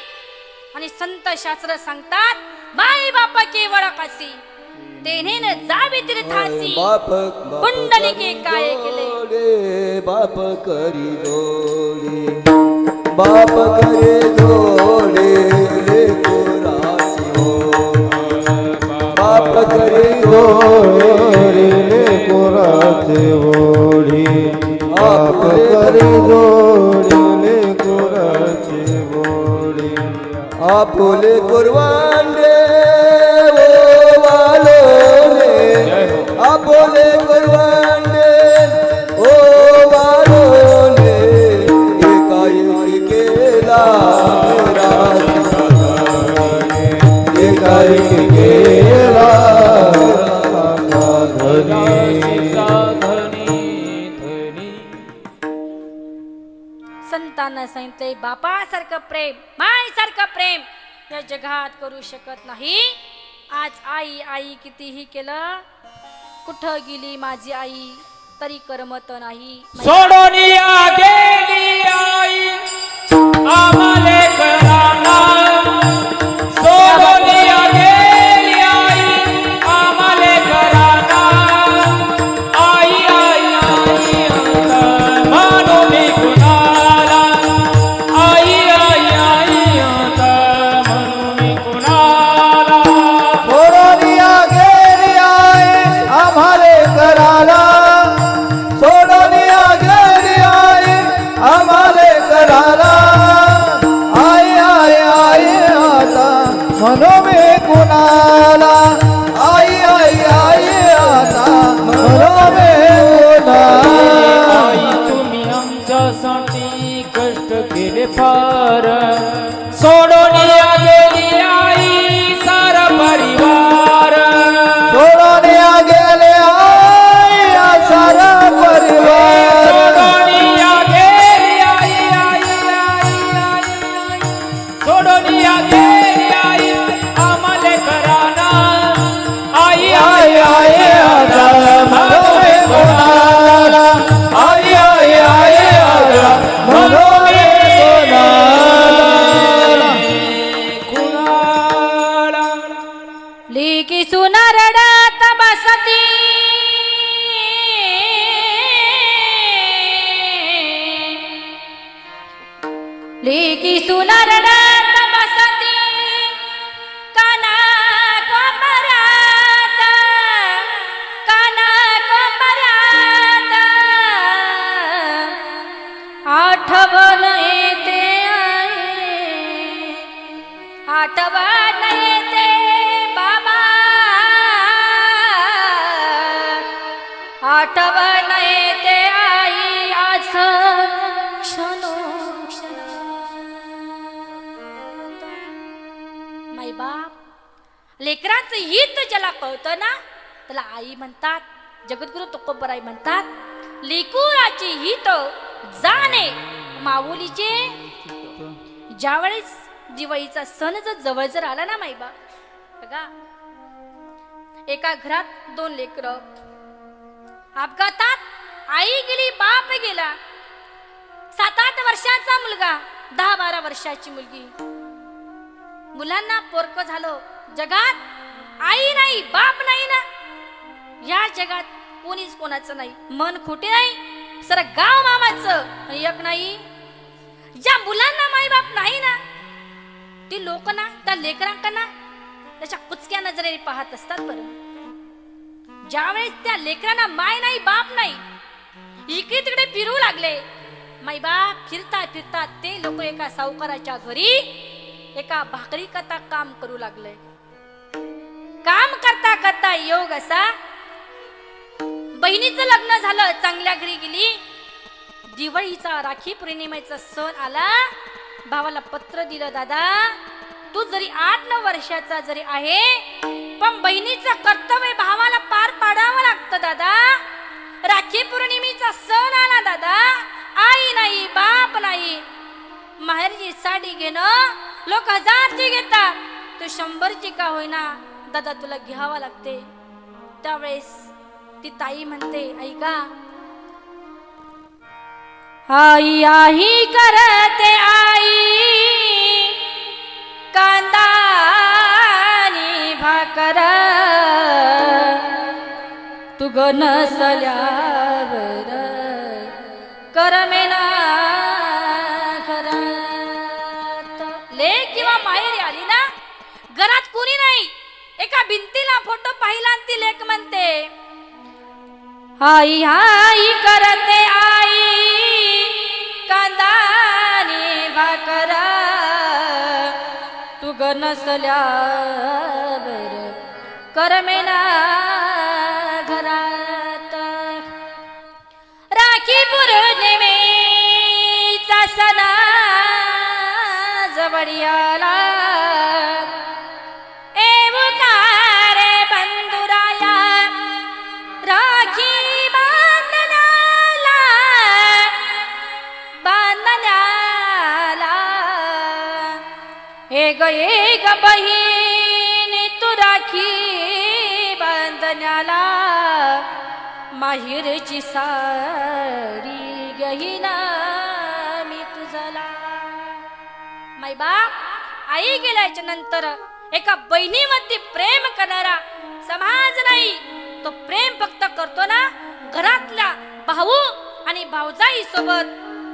आणि संत शास्त्र सांगतात माई बापा केवळ कासी तेने न जावे तीर्थासी कुंडलिके काय केले बाप करी जोडी बाप करे जोडे लेकराची ओढी बाप करे जोडे लेकराची ओढी बाप करे जोडे लेकराची ओढी आपुले कुरवांडे ओ वालोले आपुले कुरवांडे ओ वालोले एकाएकी केला एकाएकी केला संतांना सांगितले बापासारखं प्रेम मायसारखं प्रेम या जगात करू शकत नाही आज आई आई कितीही केलं कुठं गेली माझी आई तरी करमत नाही सोडून या गेली आई आम्हाले कराना सोडून या गेली आई आम्हाले कराना आई आई आई अंत म्हणून कुणाला आई आई आई अंत म्हणून कुणाला सोडोनिया गेली आई आम्हाले कराला सोडोनिया गेली आई आम्हाले कराला आई आई आई आता म्हणो मी कुणाला आई आई आई आता म्हणो मी कुणाला आई तुम्ही आमच्यासाठी कष्ट केले फार सोडून या गेली आई सारा परिवार सोडोनिया गेले आई आ सारा परिवार सोडून या गेली आई आई आई आई सोडून या गेली आई आम्हाले कराना आई आई आई आता म्हणो मी कुणाला आई आई आई आता म्हणो मी कुणाला लेकी सुनरडात बसती लेकी सुनरडात बसती काना कोपऱ्यात आठवण येते आई आठवण येते बाबा आठवण येते आई आज क्षणोक्षण माय बाप लेकरांचं हित ज्याला कळतं ना त्याला आई म्हणतात जगद्गुरु तुकोबराय म्हणतात लेकुराची हित जाणे माऊलीचे ज्यावेळेस दिवाळीचा सण जर जवळ जर आला ना माईबा, बघा एका घरात 2 लेकरं, अपघातात आई गेली, बाप गेला, 7-8 वर्षाचा मुलगा, 10-12 वर्षाची मुलगी. मुलांना पोरकं झालं. जगात आई नाही, बाप नाही ना. या जगात कोणीच कोणाचं नाही, मन खोटे नाही, सर गाव मामाचं. आणि एक नाही, ज्या मुलांना माई बाप नाही ना, ती लोक ना त्या लेकरांना त्याच्या कुचक्या नजरेने पाहत असतात. बरं ज्यावेळेस त्या लेकरांना माय नाही, बाप नाही, इकडे तिकडे फिरू लागले, माई बाप फिरता फिरता ते लोक एका सावकाराच्या घरी एका भाकरी करता काम करू लागले. काम करता करता योग असा, बहिणीचं लग्न झालं, चांगल्या घरी गेली. दिवाळीचा राखी पौर्णिमेचा सण आला, भावाला पत्र दिलं, दादा तू जरी 8-9 वर्षाचा जरी आहे, पण बहिणीचं कर्तव्य भावाला पार पाडावं लागतं दादा. राखी पौर्णिमेचा सण आला दादा, आई नाही, बाप नाही, माहेरची साडी घेणं लोक 1000ची घेतात, तू 100ची का होईना दादा तुला घ्यावा लागते. त्यावेळेस ती ताई म्हणते, ऐका आई आई करते आई, कांदा आणि भाकर, तू ग नसल्यावर करमेना घरात. लेक किंवा माहेरी आली ना, घरात कुणी नाही, एका भिंतीला फोटो पाहिला आणि ती लेक म्हणते, आई आई करते आई, कांदा आणि भाकर, तू ग नसल्यावर करमेना घरात. राखी पौर्णिमेचा सण जवळ आला, एवकारे बंधुराया राखी बांधण्याला, बांधण्याला. एक बहीण तू राखी बांधण्याला, माहेरची साडी गहिना मी तुझला. माई बाप आई गेल्याच्या नंतर एका बहिणीवरती प्रेम करणारा समाज नाही, तो प्रेम फक्त करतो ना घरातल्या भाऊ आणि भाऊजाई सोबत,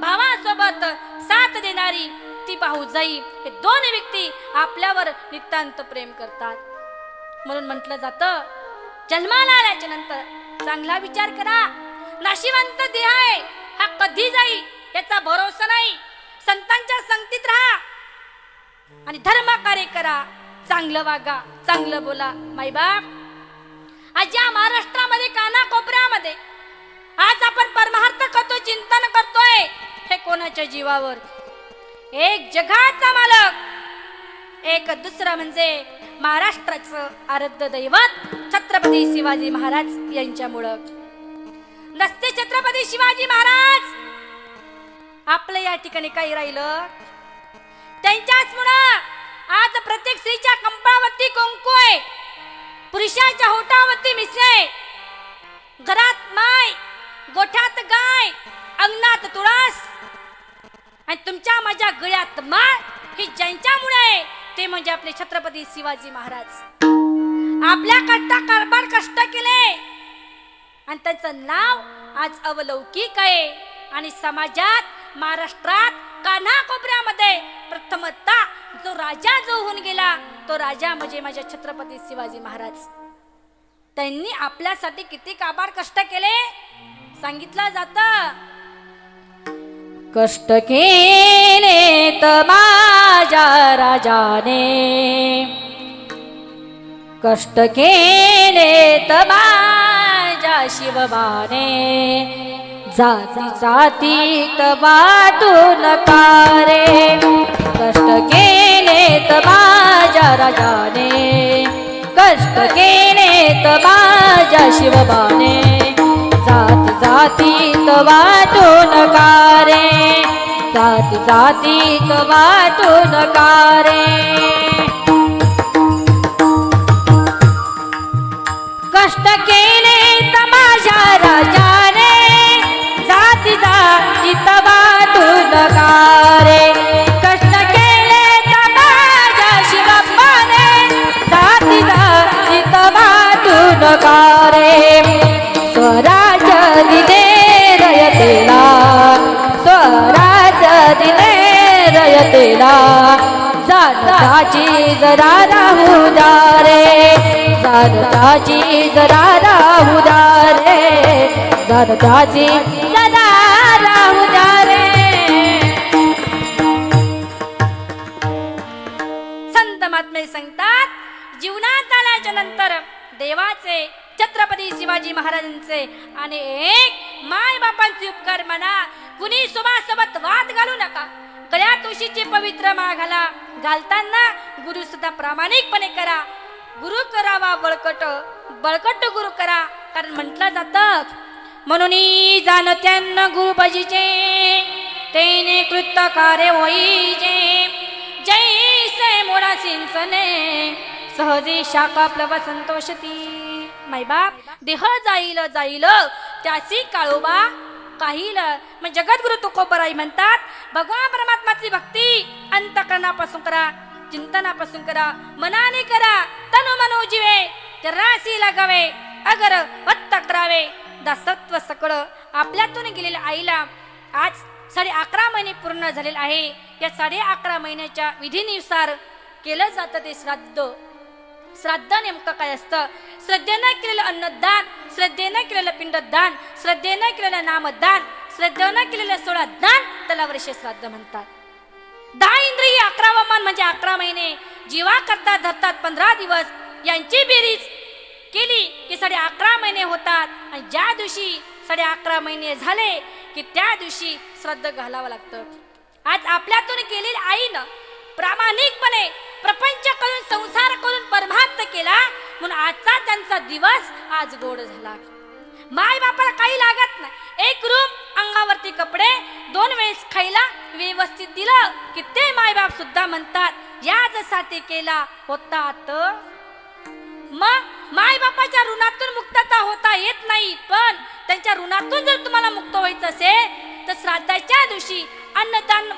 भावासोबत साथ देणारी ती भाऊजाई, हे 2 व्यक्ती आपल्यावर नितांत प्रेम करतात. म्हणून म्हटलं जातं, जन्माला आल्याच्या नंतर चांगला विचार करा. नाशिवंत देह आहे, हा कधी जाईल याचा भरोसा नाही. संतांच्या संगतीत राहा आणि धर्म कार्य करा, चांगलं वागा, चांगलं बोला. माईबाप आज या महाराष्ट्रामध्ये कानाकोपऱ्यामध्ये आज आपण परमार्थ करतो, चिंतन करतोय, हे कोणाच्या जीवावर? एक जगाचा मालक, एक दुसरा म्हणजे महाराष्ट्राचं आराध्य दैवत छत्रपती शिवाजी महाराज यांच्यामुळं. नसते छत्रपती शिवाजी महाराज, आपलं या ठिकाणी काही राहिलं? त्यांच्याच मुळे आज प्रत्येक स्त्रीच्या कंपाळावरती कुंकू आहे, पुरुषाच्या होठावरती मिसळे, घरात माय, गोठ्यात गाय, अंगणात तुळस, आणि तुमच्या माझ्या गळ्यात माळ, ही ज्यांच्यामुळे आहे ते म्हणजे आपले छत्रपती शिवाजी महाराज. आपल्या करता कारभार कष्ट केले आणि त्यांचं नाव आज अवलौकिक आहे. आणि समाजात, महाराष्ट्रात कानाकोपऱ्यामध्ये प्रथमतः जो राजा जो होऊन गेला, तो राजा म्हणजे माझ्या छत्रपती शिवाजी महाराज. त्यांनी आपल्यासाठी किती कारभार कष्ट केले सांगितलं जातं. कष्ट केले तर माझ्या राजाने, कष्ट केले तर माझ्या शिवबाने, जाती जातीत वाटून कारे. कष्ट केले तर माझ्या राजाने, कष्ट केले तर माझ्या शिवबाने, जाती जातीत वाटून कारे. जाती जातीत वाटू नका रे कष्ट केले तर माझ्या राजाने जाती जातीत वाटू नका रे कष्ट केले तर माझ्या शिवप्पाने जाती जातीत वाटू नका रे स्वराज दिले रयतेला स्वराज दिले रयतेला जानताची जरा राहू द्या रे जानताची जरा राहू द्या रे जानताची जरा राहू द्या रे संत महात्मे सांगतात जीवनात आल्याच्या नंतर देवाचे छत्रपती शिवाजी महाराजांचे आणि एक माय बापांचे उपकार म्हणा कुणी सोबत वाद घालू नका गळ्यात तुळशीची पवित्र माळ घालताना गुरु सुद्धा प्रामाणिकपणे करा गुरु करावा बळकट गुरु करा कारण म्हटलं जातं म्हणून जाणत्यांना गुरु भजीचे तेने कृत्य कार्य होईचे जैसे मोडा सिंचने सहजे शाखा प्लव संतोषती माय बाप देह जाईल जाईल त्याची काळोबा काहील म्हणजे जगद्गुरु तुकोबराई म्हणतात भगवान परमात्माची भक्ती अंतकरणापासून करा चिंतनापासून करा मनाने करा तनु मनो जीवे राशी लागावे अगर वत्त करावे दासत्व सकळ आपल्यातून गेलेल्या आईला आज 11.5 महिने पूर्ण झालेले आहे या 11.5 महिन्याच्या विधीनुसार केलं जातं ते श्राद्ध नेमकं काय असतं श्रद्धेनं केलेलं अन्नदान श्रद्धेनं केलेलं पिंडदान श्रद्धेनं केलेलं नामदान श्रद्धेनं केलेलं 16 दान त्याला वर्ष श्राद्ध म्हणतात 10 इंद्रिय 11 मान म्हणजे 11 महिने जीवा करतात धरतात 15 दिवस यांची बेरीज केली की 11.5 महिने होतात आणि ज्या दिवशी 11.5 महिने झाले की त्या दिवशी श्राद्ध घालावं लागतं आज आपल्यातून गेलेली आईनं प्रामाणिकपणे प्रपंच करून संसार करून परमार्थ केला म्हणून आजचा त्यांचा दिवस आज गोड झाला माय बापाला काही लागत नाही एक रूम अंगावरती कपडे 2 वेळेस खायला व्यवस्थित दिलं की ते माय बाप सुद्धा म्हणतात याचसाठी केला होता मग माय बापाच्या ऋणातून मुक्तता होता येत नाही पण त्यांच्या ऋणातून जर तुम्हाला मुक्त व्हायचं असेल तर श्राद्धाच्या दिवशी अन्नदान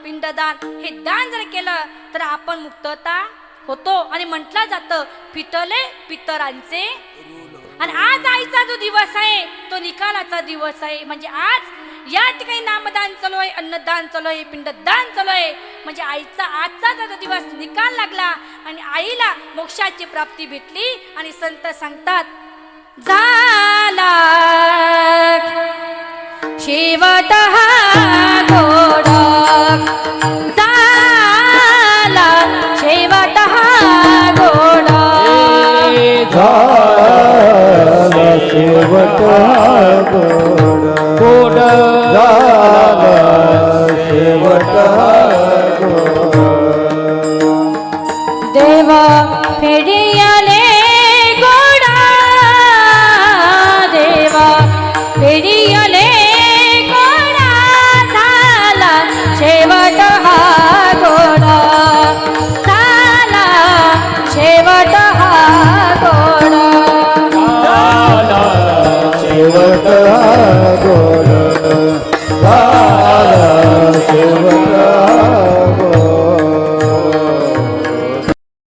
पिंडदान हे दान जर केलं तर आपण मुक्तता होतो आणि म्हटलं जातं फिटले पितरांचे आणि आज आईचा जो दिवस आहे तो निकालाचा दिवस आहे म्हणजे आज या ठिकाणी नामदान चालू आहे अन्नदान चालू आहे पिंडदान चालू आहे म्हणजे आईचा आजचा जो दिवस निकाल लागला आणि आईला मोक्षाची प्राप्ती भेटली आणि संत सांगतात झाला शेवट हा गोड झाला शेवट हा गोड झाला शेवट हा